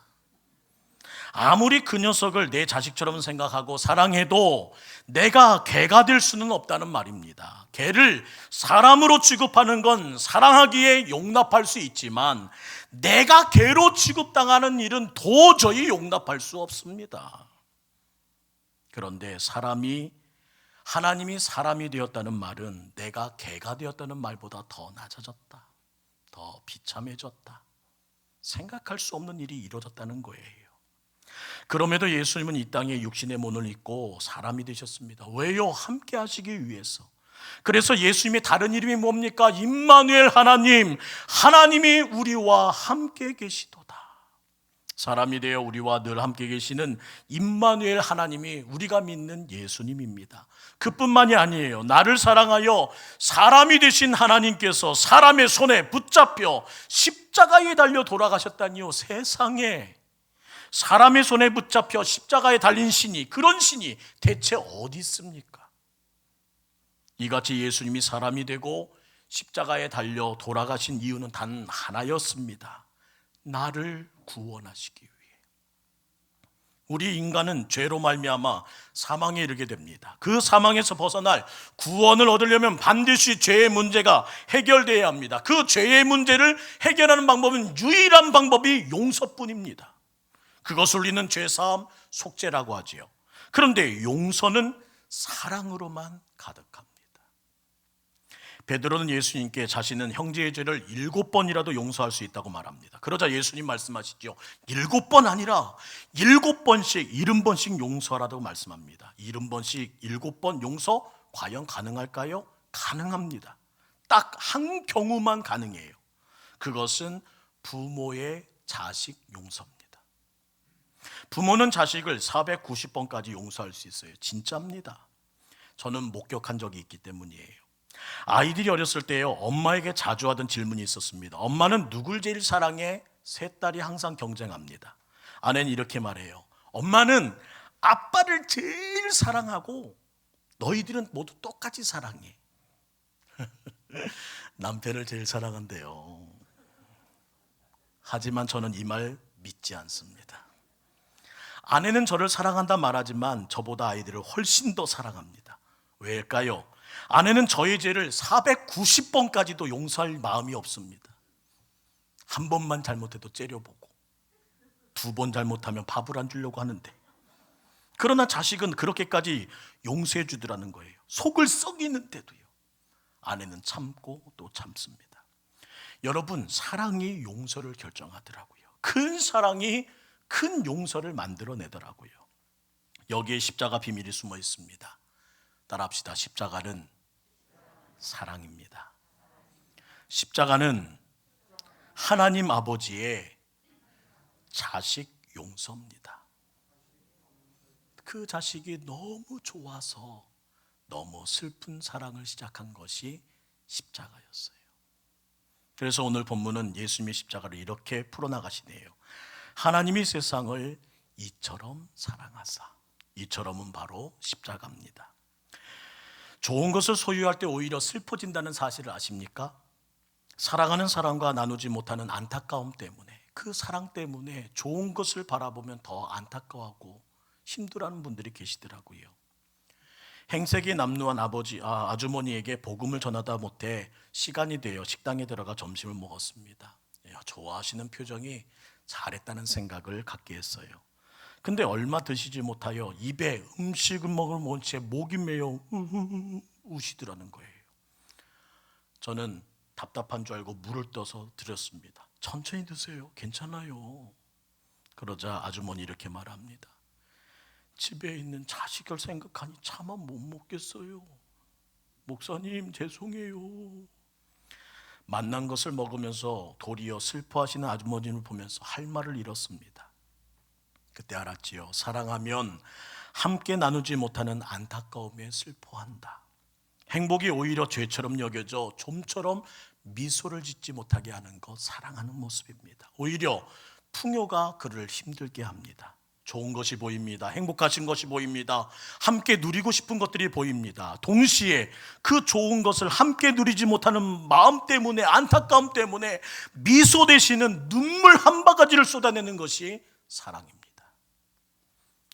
아무리 그 녀석을 내 자식처럼 생각하고 사랑해도 내가 개가 될 수는 없다는 말입니다. 개를 사람으로 취급하는 건 사랑하기에 용납할 수 있지만 내가 개로 취급당하는 일은 도저히 용납할 수 없습니다. 그런데 하나님이 사람이 되었다는 말은 내가 개가 되었다는 말보다 더 낮아졌다, 더 비참해졌다, 생각할 수 없는 일이 이루어졌다는 거예요. 그럼에도 예수님은 이 땅에 육신의 몸을 입고 사람이 되셨습니다. 왜요? 함께 하시기 위해서. 그래서 예수님의 다른 이름이 뭡니까? 임마누엘 하나님, 하나님이 우리와 함께 계시도다. 사람이 되어 우리와 늘 함께 계시는 임마누엘 하나님이 우리가 믿는 예수님입니다. 그뿐만이 아니에요. 나를 사랑하여 사람이 되신 하나님께서 사람의 손에 붙잡혀 십자가에 달려 돌아가셨다니요. 세상에 사람의 손에 붙잡혀 십자가에 달린 신이, 그런 신이 대체 어디 있습니까? 이같이 예수님이 사람이 되고 십자가에 달려 돌아가신 이유는 단 하나였습니다. 나를 구원하시기 위해. 우리 인간은 죄로 말미암아 사망에 이르게 됩니다. 그 사망에서 벗어날 구원을 얻으려면 반드시 죄의 문제가 해결돼야 합니다. 그 죄의 문제를 해결하는 방법은 유일한 방법이 용서뿐입니다. 그것을 우리는 죄사함, 속죄라고 하지요. 그런데 용서는 사랑으로만 가득합니다. 베드로는 예수님께 자신은 형제의 죄를 7번이라도 용서할 수 있다고 말합니다. 그러자 예수님 말씀하시죠. 7번 아니라 7번씩 70번씩 용서하라고 말씀합니다. 70번씩 7번 용서 과연 가능할까요? 가능합니다. 딱 한 경우만 가능해요. 그것은 부모의 자식 용서입니다. 부모는 자식을 490번까지 용서할 수 있어요. 진짜입니다. 저는 목격한 적이 있기 때문이에요. 아이들이 어렸을 때요, 엄마에게 자주 하던 질문이 있었습니다. 엄마는 누굴 제일 사랑해? 세 딸이 항상 경쟁합니다. 아내는 이렇게 말해요. 엄마는 아빠를 제일 사랑하고 너희들은 모두 똑같이 사랑해. 남편을 제일 사랑한대요. 하지만 저는 이 말 믿지 않습니다. 아내는 저를 사랑한다 말하지만 저보다 아이들을 훨씬 더 사랑합니다. 왜일까요? 아내는 저의 죄를 490번까지도 용서할 마음이 없습니다. 한 번만 잘못해도 째려보고 2번 잘못하면 밥을 안 주려고 하는데, 그러나 자식은 그렇게까지 용서해 주더라는 거예요. 속을 썩이는데도요. 아내는 참고 또 참습니다. 여러분, 사랑이 용서를 결정하더라고요. 큰 사랑이 큰 용서를 만들어내더라고요. 여기에 십자가 비밀이 숨어 있습니다. 따라합시다. 십자가는 사랑입니다. 십자가는 하나님 아버지의 자식 용서입니다. 그 자식이 너무 좋아서 너무 슬픈 사랑을 시작한 것이 십자가였어요. 그래서 오늘 본문은 예수님의 십자가를 이렇게 풀어나가시네요. 하나님이 세상을 이처럼 사랑하사. 이처럼은 바로 십자가입니다. 좋은 것을 소유할 때 오히려 슬퍼진다는 사실을 아십니까? 사랑하는 사람과 나누지 못하는 안타까움 때문에, 그 사랑 때문에 좋은 것을 바라보면 더 안타까워하고 힘들어하는 분들이 계시더라고요. 행색이 남루한 아주머니에게 복음을 전하다 못해 시간이 되어 식당에 들어가 점심을 먹었습니다. 좋아하시는 표정이 잘했다는 생각을 갖게 했어요. 근데 얼마 드시지 못하여 입에 음식을 먹은 채 목이 메어 우시더라는 거예요. 저는 답답한 줄 알고 물을 떠서 드렸습니다. 천천히 드세요. 괜찮아요. 그러자 아주머니 이렇게 말합니다. 집에 있는 자식을 생각하니 차마 못 먹겠어요. 목사님, 죄송해요. 만난 것을 먹으면서 도리어 슬퍼하시는 아주머니를 보면서 할 말을 잃었습니다. 그때 알았지요. 사랑하면 함께 나누지 못하는 안타까움에 슬퍼한다. 행복이 오히려 죄처럼 여겨져 좀처럼 미소를 짓지 못하게 하는 것, 사랑하는 모습입니다. 오히려 풍요가 그를 힘들게 합니다. 좋은 것이 보입니다. 행복하신 것이 보입니다. 함께 누리고 싶은 것들이 보입니다. 동시에 그 좋은 것을 함께 누리지 못하는 마음 때문에, 안타까움 때문에 미소 대신은 눈물 한 바가지를 쏟아내는 것이 사랑입니다.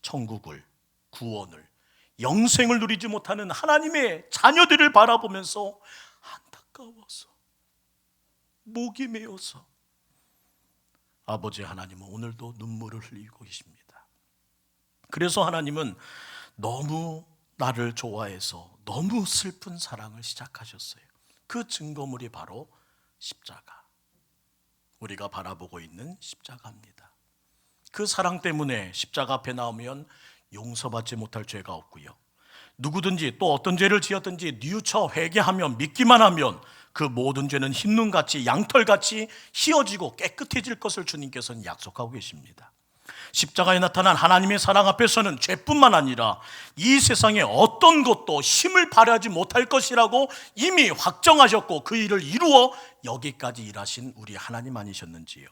천국을, 구원을, 영생을 누리지 못하는 하나님의 자녀들을 바라보면서 안타까워서, 목이 메어서 아버지 하나님은 오늘도 눈물을 흘리고 계십니다. 그래서 하나님은 너무 나를 좋아해서 너무 슬픈 사랑을 시작하셨어요. 그 증거물이 바로 십자가, 우리가 바라보고 있는 십자가입니다. 그 사랑 때문에 십자가 앞에 나오면 용서받지 못할 죄가 없고요, 누구든지 또 어떤 죄를 지었든지 뉘우쳐 회개하면, 믿기만 하면 그 모든 죄는 흰눈같이, 양털같이 희어지고 깨끗해질 것을 주님께서는 약속하고 계십니다. 십자가에 나타난 하나님의 사랑 앞에서는 죄뿐만 아니라 이 세상에 어떤 것도 힘을 발휘하지 못할 것이라고 이미 확정하셨고, 그 일을 이루어 여기까지 일하신 우리 하나님 아니셨는지요.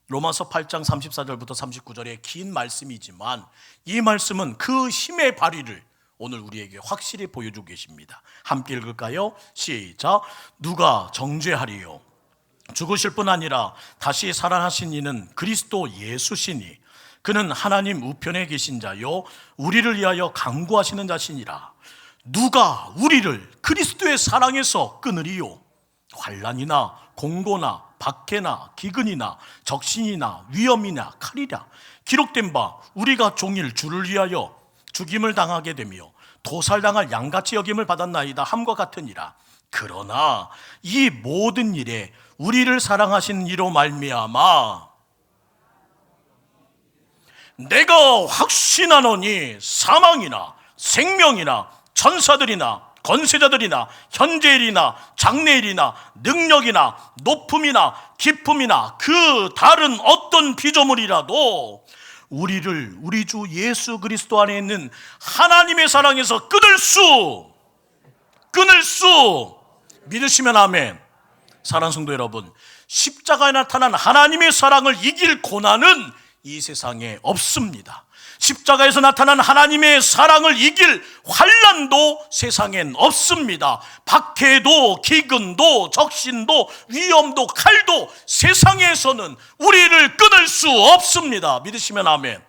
로마서 8장 34절부터 39절의 긴 말씀이지만 이 말씀은 그 힘의 발휘를 오늘 우리에게 확실히 보여주고 계십니다. 함께 읽을까요? 시작. 누가 정죄하리요? 죽으실 뿐 아니라 다시 살아나신 이는 그리스도 예수시니 그는 하나님 우편에 계신 자요 우리를 위하여 간구하시는 자시니라. 누가 우리를 그리스도의 사랑에서 끊으리요? 환난이나 공고나 박해나 기근이나 적신이나 위험이나 칼이라. 기록된 바 우리가 종일 주를 위하여 죽임을 당하게 되며 도살당할 양같이 여김을 받았나이다 함과 같으니라. 그러나 이 모든 일에 우리를 사랑하신 이로 말미암아 내가 확신하노니 사망이나 생명이나 천사들이나 권세자들이나 현재일이나 장래일이나 능력이나 높음이나 깊음이나 그 다른 어떤 피조물이라도 우리를 우리 주 예수 그리스도 안에 있는 하나님의 사랑에서 끊을 수 믿으시면 아멘. 사랑하는 성도 여러분, 십자가에 나타난 하나님의 사랑을 이길 고난은 이 세상에 없습니다. 십자가에서 나타난 하나님의 사랑을 이길 환난도 세상엔 없습니다. 박해도 기근도 적신도 위험도 칼도 세상에서는 우리를 끊을 수 없습니다. 믿으시면 아멘.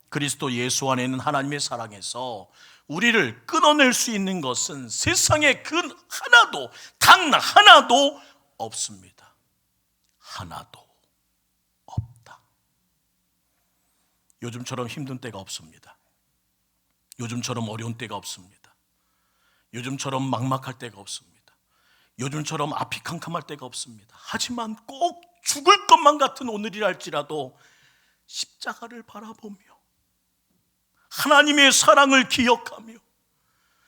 그리스도 예수 안에 있는 하나님의 사랑에서 우리를 끊어낼 수 있는 것은 세상에 그 하나도, 단 하나도 없습니다. 하나도 없다. 요즘처럼 힘든 때가 없습니다. 요즘처럼 어려운 때가 없습니다. 요즘처럼 막막할 때가 없습니다. 요즘처럼 앞이 캄캄할 때가 없습니다. 하지만 꼭 죽을 것만 같은 오늘이랄지라도 십자가를 바라보며 하나님의 사랑을 기억하며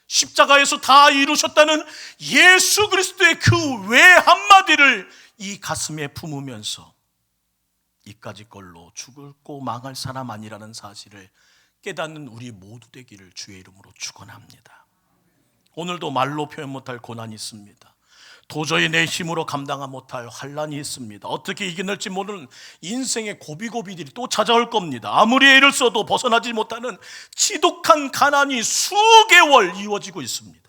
십자가에서 다 이루셨다는 예수 그리스도의 그 외 한마디를 이 가슴에 품으면서 이까지 걸로 죽고 망할 사람 아니라는 사실을 깨닫는 우리 모두 되기를 주의 이름으로 축원합니다. 오늘도 말로 표현 못할 고난이 있습니다. 도저히 내 힘으로 감당 못할 환난이 있습니다. 어떻게 이겨낼지 모르는 인생의 고비고비들이 또 찾아올 겁니다. 아무리 애를 써도 벗어나지 못하는 지독한 가난이 수개월 이어지고 있습니다.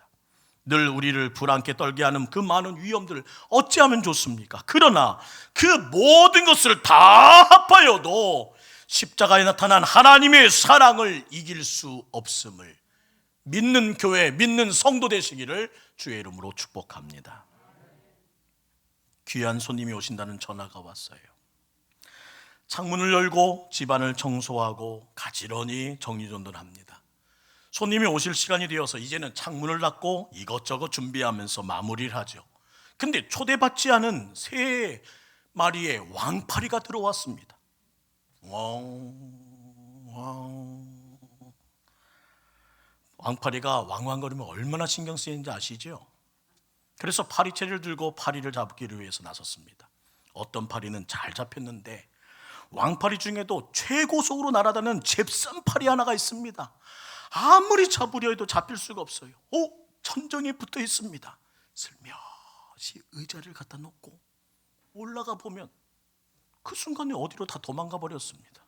늘 우리를 불안케 떨게 하는 그 많은 위험들을 어찌하면 좋습니까? 그러나 그 모든 것을 다 합하여도 십자가에 나타난 하나님의 사랑을 이길 수 없음을 믿는 교회, 믿는 성도 되시기를 주의 이름으로 축복합니다. 귀한 손님이 오신다는 전화가 왔어요. 창문을 열고 집안을 청소하고 가지런히 정리정돈합니다. 손님이 오실 시간이 되어서 이제는 창문을 닫고 이것저것 준비하면서 마무리를 하죠. 근데 초대받지 않은 3마리의 왕파리가 들어왔습니다. 왕파리가 왕왕거리면 얼마나 신경 쓰이는지 아시죠? 그래서 파리채를 들고 파리를 잡기를 위해서 나섰습니다. 어떤 파리는 잘 잡혔는데 왕파리 중에도 최고속으로 날아다니는 잽싼 파리 하나가 있습니다. 아무리 잡으려 해도 잡힐 수가 없어요. 천정에 붙어 있습니다. 슬며시 의자를 갖다 놓고 올라가 보면 그 순간에 어디로 다 도망가 버렸습니다.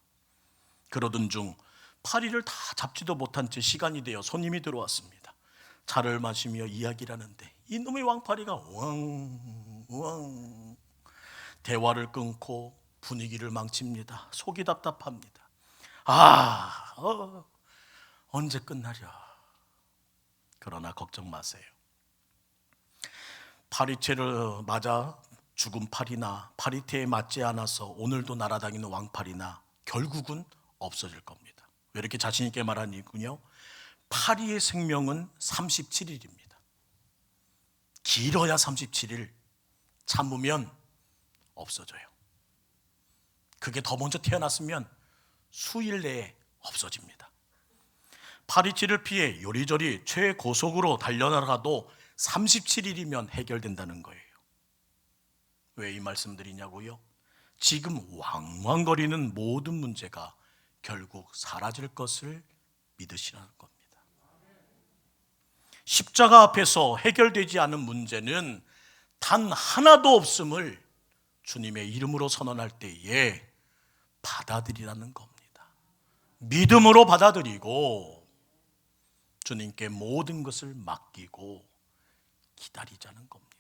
그러던 중 파리를 다 잡지도 못한 채 시간이 되어 손님이 들어왔습니다. 차를 마시며 이야기를 하는데 이놈의 왕파리가 왕 대화를 끊고 분위기를 망칩니다. 속이 답답합니다. 언제 끝나려. 그러나 걱정 마세요. 파리채를 맞아 죽은 파리나 파리채에 맞지 않아서 오늘도 날아다니는 왕파리나 결국은 없어질 겁니다. 왜 이렇게 자신 있게 말하니군요. 파리의 생명은 37일입니다. 길어야 37일, 참으면 없어져요. 그게 더 먼저 태어났으면 수일 내에 없어집니다. 파리채를 피해 요리조리 최고속으로 달려나가도 37일이면 해결된다는 거예요. 왜 이 말씀드리냐고요? 지금 왕왕거리는 모든 문제가 결국 사라질 것을 믿으시라는 겁니다. 십자가 앞에서 해결되지 않은 문제는 단 하나도 없음을 주님의 이름으로 선언할 때에 받아들이라는 겁니다. 믿음으로 받아들이고 주님께 모든 것을 맡기고 기다리자는 겁니다.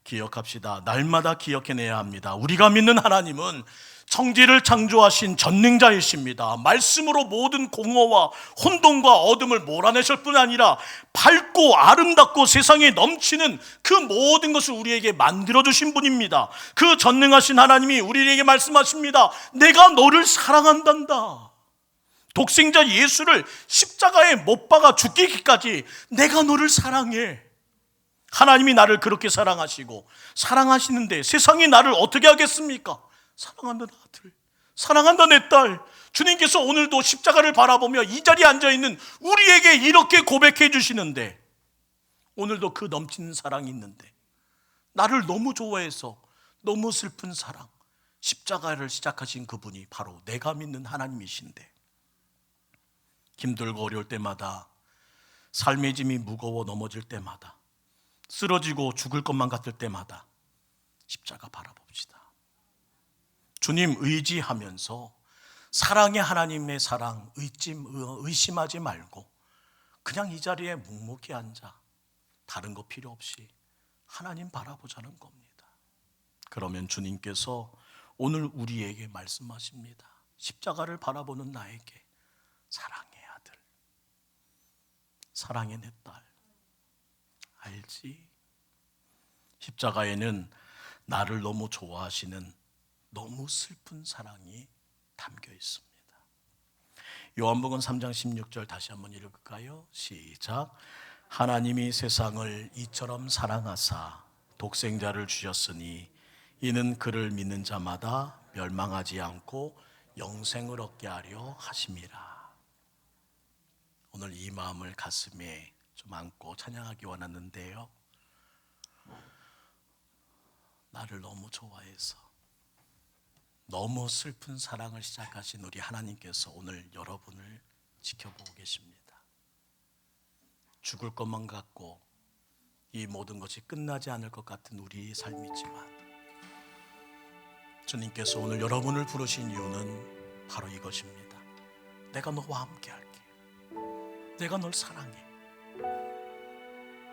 기억합시다. 날마다 기억해내야 합니다. 우리가 믿는 하나님은 천지를 창조하신 전능자이십니다. 말씀으로 모든 공허와 혼돈과 어둠을 몰아내실 뿐 아니라 밝고 아름답고 세상에 넘치는 그 모든 것을 우리에게 만들어주신 분입니다. 그 전능하신 하나님이 우리에게 말씀하십니다. 내가 너를 사랑한단다. 독생자 예수를 십자가에 못 박아 죽기까지 내가 너를 사랑해. 하나님이 나를 그렇게 사랑하시고 사랑하시는데 세상이 나를 어떻게 하겠습니까? 사랑한다 아들, 사랑한다 내 딸. 주님께서 오늘도 십자가를 바라보며 이 자리에 앉아있는 우리에게 이렇게 고백해 주시는데, 오늘도 그 넘치는 사랑이 있는데 나를 너무 좋아해서 너무 슬픈 사랑, 십자가를 시작하신 그분이 바로 내가 믿는 하나님이신데, 힘들고 어려울 때마다 삶의 짐이 무거워 넘어질 때마다 쓰러지고 죽을 것만 같을 때마다 십자가 바라봅시다. 주님 의지하면서 사랑의 하나님의 사랑 의심하지 말고 그냥 이 자리에 묵묵히 앉아 다른 거 필요 없이 하나님 바라보자는 겁니다. 그러면 주님께서 오늘 우리에게 말씀하십니다. 십자가를 바라보는 나에게 사랑의 아들, 사랑의 내 딸, 알지? 십자가에는 나를 너무 좋아하시는 너무 슬픈 사랑이 담겨 있습니다. 요한복음 3장 16절 다시 한번 읽을까요? 시작. 하나님이 세상을 이처럼 사랑하사 독생자를 주셨으니 이는 그를 믿는 자마다 멸망하지 않고 영생을 얻게 하려 하심이라. 오늘 이 마음을 가슴에 좀 안고 찬양하기 원하는데요, 나를 너무 좋아해서 너무 슬픈 사랑을 시작하신 우리 하나님께서 오늘 여러분을 지켜보고 계십니다. 죽을 것만 같고 이 모든 것이 끝나지 않을 것 같은 우리의 삶이지만 주님께서 오늘 여러분을 부르신 이유는 바로 이것입니다. 내가 너와 함께 할게. 내가 널 사랑해.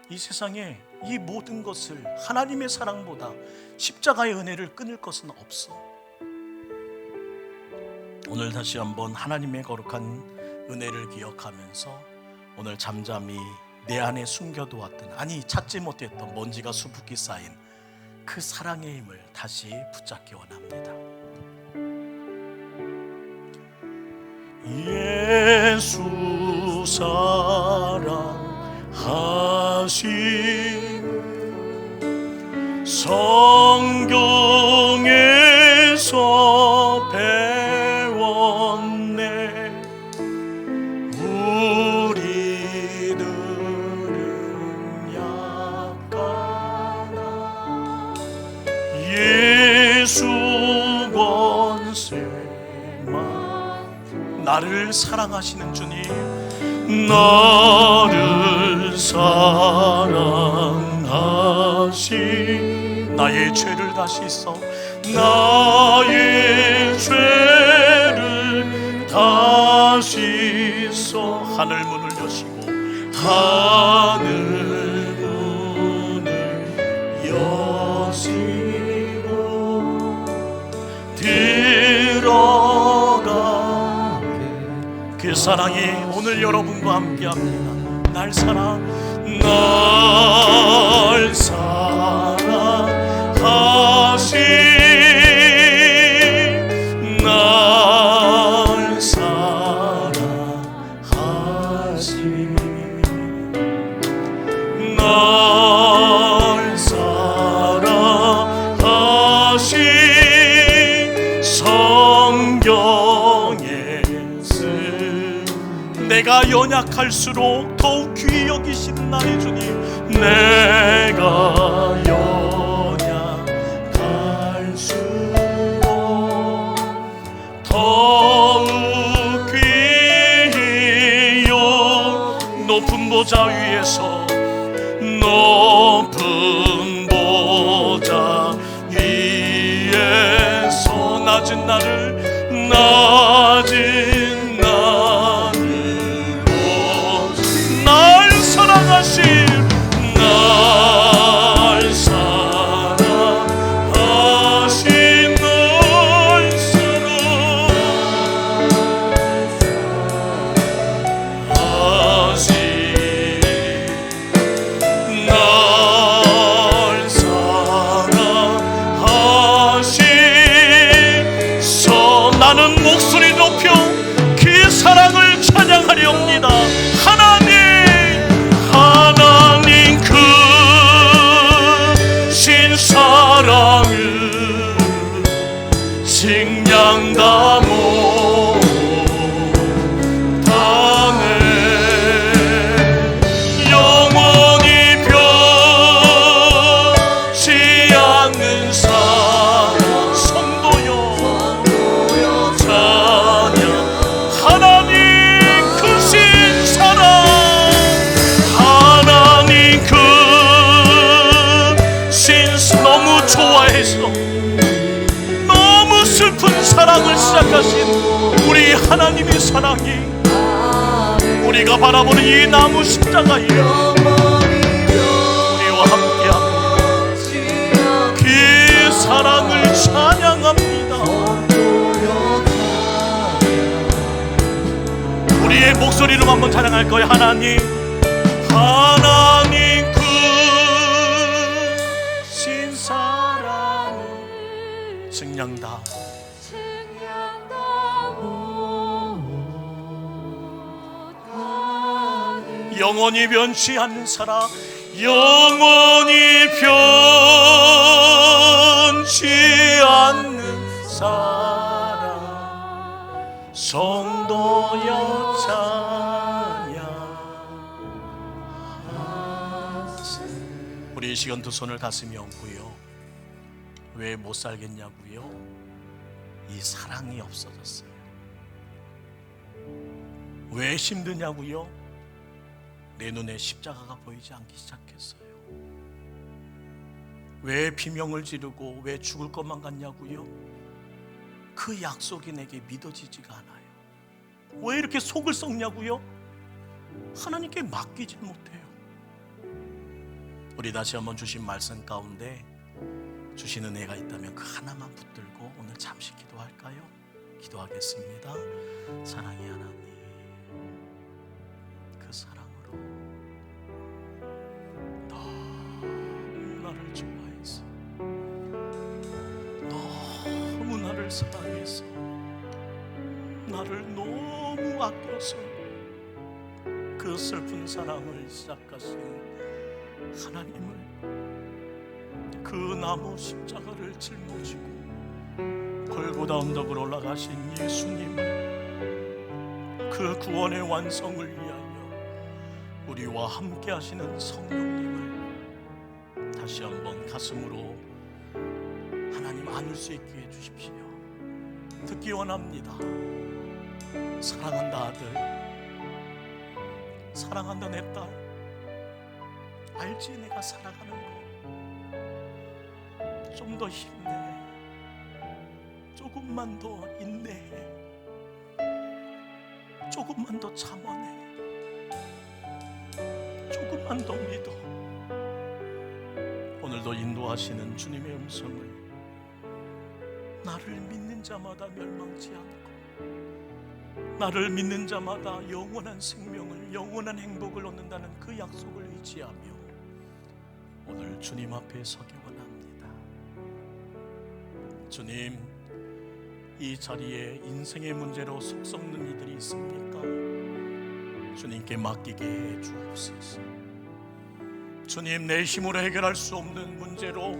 이 세상에 이 모든 것을 하나님의 사랑보다 십자가의 은혜를 끊을 것은 없어. 오늘 다시 한번 하나님의 거룩한 은혜를 기억하면서 오늘 잠잠히 내 안에 숨겨두었던, 아니 찾지 못했던 먼지가 수북히 쌓인 그 사랑의 힘을 다시 붙잡기 원합니다. 예수 사랑하심 성경에서 배웠네. 우리들은 약하나 예수 권세만. 나를 사랑하시는 주님, 나를 사랑하시 나의 죄를 다시 써 나의 죄를 다시 써 하늘 문을 여시고 하늘 문을 여시고 들어가 그 사랑이 오늘 여러분과 함께합니다. 날 사랑하시 날 사랑하시 날 사랑하시 성경에 쓴 내가 연약할수록 더욱 귀히 여기신 나의 주님 내가 연약할수록 더욱 귀히 높은 보좌 위에서 높은 보좌 위에서 낮은 나를 날 사랑하신 날 사랑하신 날 사랑하신 나는 목소리 높여 그 사랑을 찬양하렵니다. 하나님 그 신사랑을 식량다 못하네 영원히 변치 않는 사랑 성도여 찬양 하나님 그 신사랑 하나님 그 신사 너무 좋아해서 너무 슬픈 사랑을 시작하신 우리 하나님의 사랑이 우리가 바라보는 이 나무 십자가에 우리와 함께합니다. 그 사랑을 찬양합니다. 우리의 목소리로 한번 찬양할 거예요. 하나님 그 신사랑을 증량다 영원히 변치 않는 사랑 영원히 변치 않는 사랑 성도여 찬양 우리 이 시간 두 손을 가슴에 얹고요. 왜 못 살겠냐고요? 이 사랑이 없어졌어요. 왜 힘드냐고요? 내 눈에 십자가가 보이지 않기 시작했어요. 왜 비명을 지르고 왜 죽을 것만 같냐고요? 그 약속이 내게 믿어지지가 않아요. 왜 이렇게 속을 썩냐고요? 하나님께 맡기지 못해요. 우리 다시 한번 주신 말씀 가운데 주신 은혜가 있다면 그 하나만 붙들고 오늘 잠시 기도할까요? 기도하겠습니다. 사랑의 하나님, 그 사랑으로 너무 나를 좋아해서 너무 나를 사랑해서 나를 너무 아껴서 그 슬픈 사랑을 시작하신 하나님을 그 나무 십자가를 짊어지고 골고다 언덕으로 올라가신 예수님을 그 구원의 완성을 위하여 우리와 함께 하시는 성령님을 다시 한번 가슴으로 하나님 안을 수 있게 해주십시오. 듣기 원합니다. 사랑한다 아들, 사랑한다 내 딸, 알지? 내가 살아가는 거. 좀 더 힘내. 조금만 더 인내해. 조금만 더 참아내. 조금만 더 믿어. 오늘도 인도하시는 주님의 음성을 나를 믿는 자마다 멸망치 않고 나를 믿는 자마다 영원한 생명을, 영원한 행복을 얻는다는 그 약속을 의지하며 오늘 주님 앞에 서기 원합니다. 주님, 이 자리에 인생의 문제로 속 썩는 이들이 있습니까? 주님께 맡기게 해 주옵소서. 주님, 내 힘으로 해결할 수 없는 문제로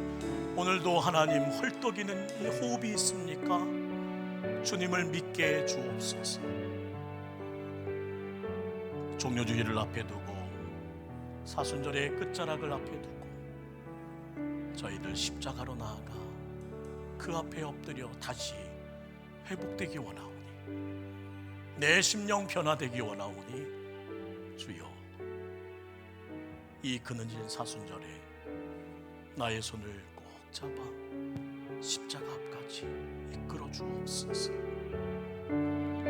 오늘도 하나님 헐떡이는 이 호흡이 있습니까? 주님을 믿게 해 주옵소서. 종료주의를 앞에 두고 사순절의 끝자락을 앞에 두고 저희들 십자가로 나아가 그 앞에 엎드려 다시 회복되기 원하오니, 내 심령 변화되기 원하오니 주여, 이 그늘진 사순절에 나의 손을 꼭 잡아 십자가 앞까지 이끌어 주옵소서.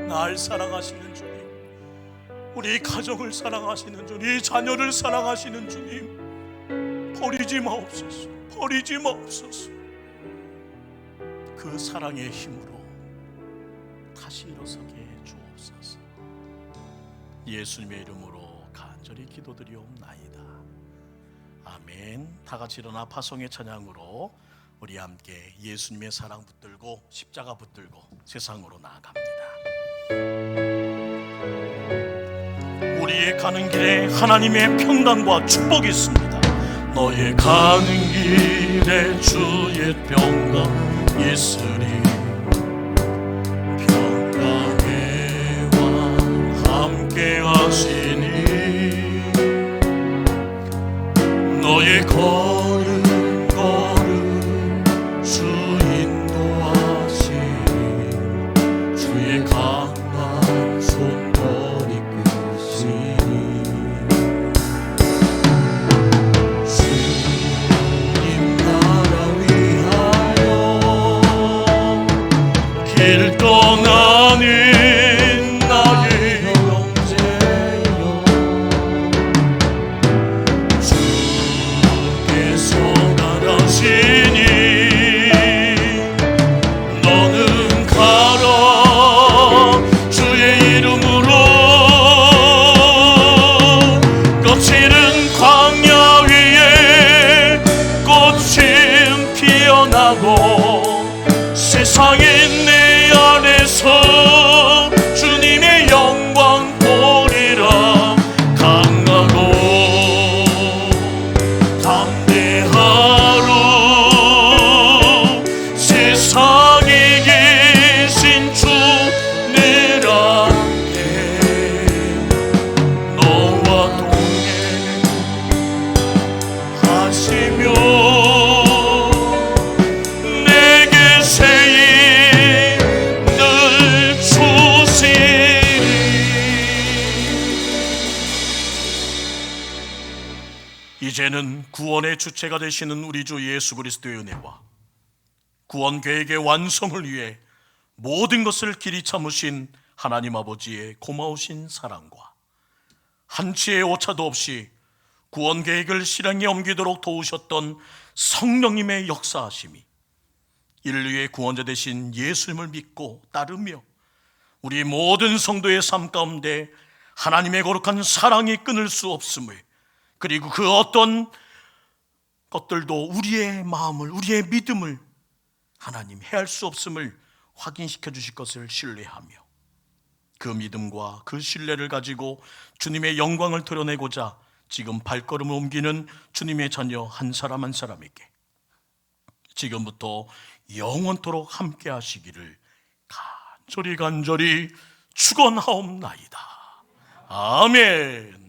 날 사랑하시는 주님, 우리 가정을 사랑하시는 주님, 우리 자녀를 사랑하시는 주님, 버리지 마옵소서. 버리지 마옵소서. 그 사랑의 힘으로 다시 일어서게 해 주옵소서. 예수님의 이름으로 간절히 기도드리옵나이다. 아멘. 다 같이 일어나 파송의 찬양으로 우리 함께 예수님의 사랑 붙들고 십자가 붙들고 세상으로 나아갑니다. 우리의 가는 길에 하나님의 평강과 축복이 있습니다. 너의 가는 길에 주의 평강 있으리. 평강의 왕 함께 하시니 너의 걸음 걸음 주 인도하시니 주의 강한 손도 이끄시니 주님 나라 위하여 길 떠나는 나의 형제여, 주께서 가라시니 너는 가라. 주의 이름으로 거칠은 광야 위에 꽃은 피어나고 세상인 내 안에서 주님의 영광 보리라. 강하고 담대하로 세상에 계신 주 늘 함께 너와 동행하시며 내게 세임 늘 주시리. 이제는 구원의 주체가 되시는 우리 주 예수 그리스도의 은혜와 구원 계획의 완성을 위해 모든 것을 길이 참으신 하나님 아버지의 고마우신 사랑과 한치의 오차도 없이 구원 계획을 실행에 옮기도록 도우셨던 성령님의 역사하심이 인류의 구원자 되신 예수님을 믿고 따르며 우리 모든 성도의 삶 가운데 하나님의 거룩한 사랑이 끊을 수 없음을, 그리고 그 어떤 것들도 우리의 마음을, 우리의 믿음을 하나님 해할 수 없음을 확인시켜 주실 것을 신뢰하며 그 믿음과 그 신뢰를 가지고 주님의 영광을 드러내고자 지금 발걸음을 옮기는 주님의 자녀 한 사람 한 사람에게 지금부터 영원토록 함께 하시기를 간절히 축원하옵나이다. 아멘.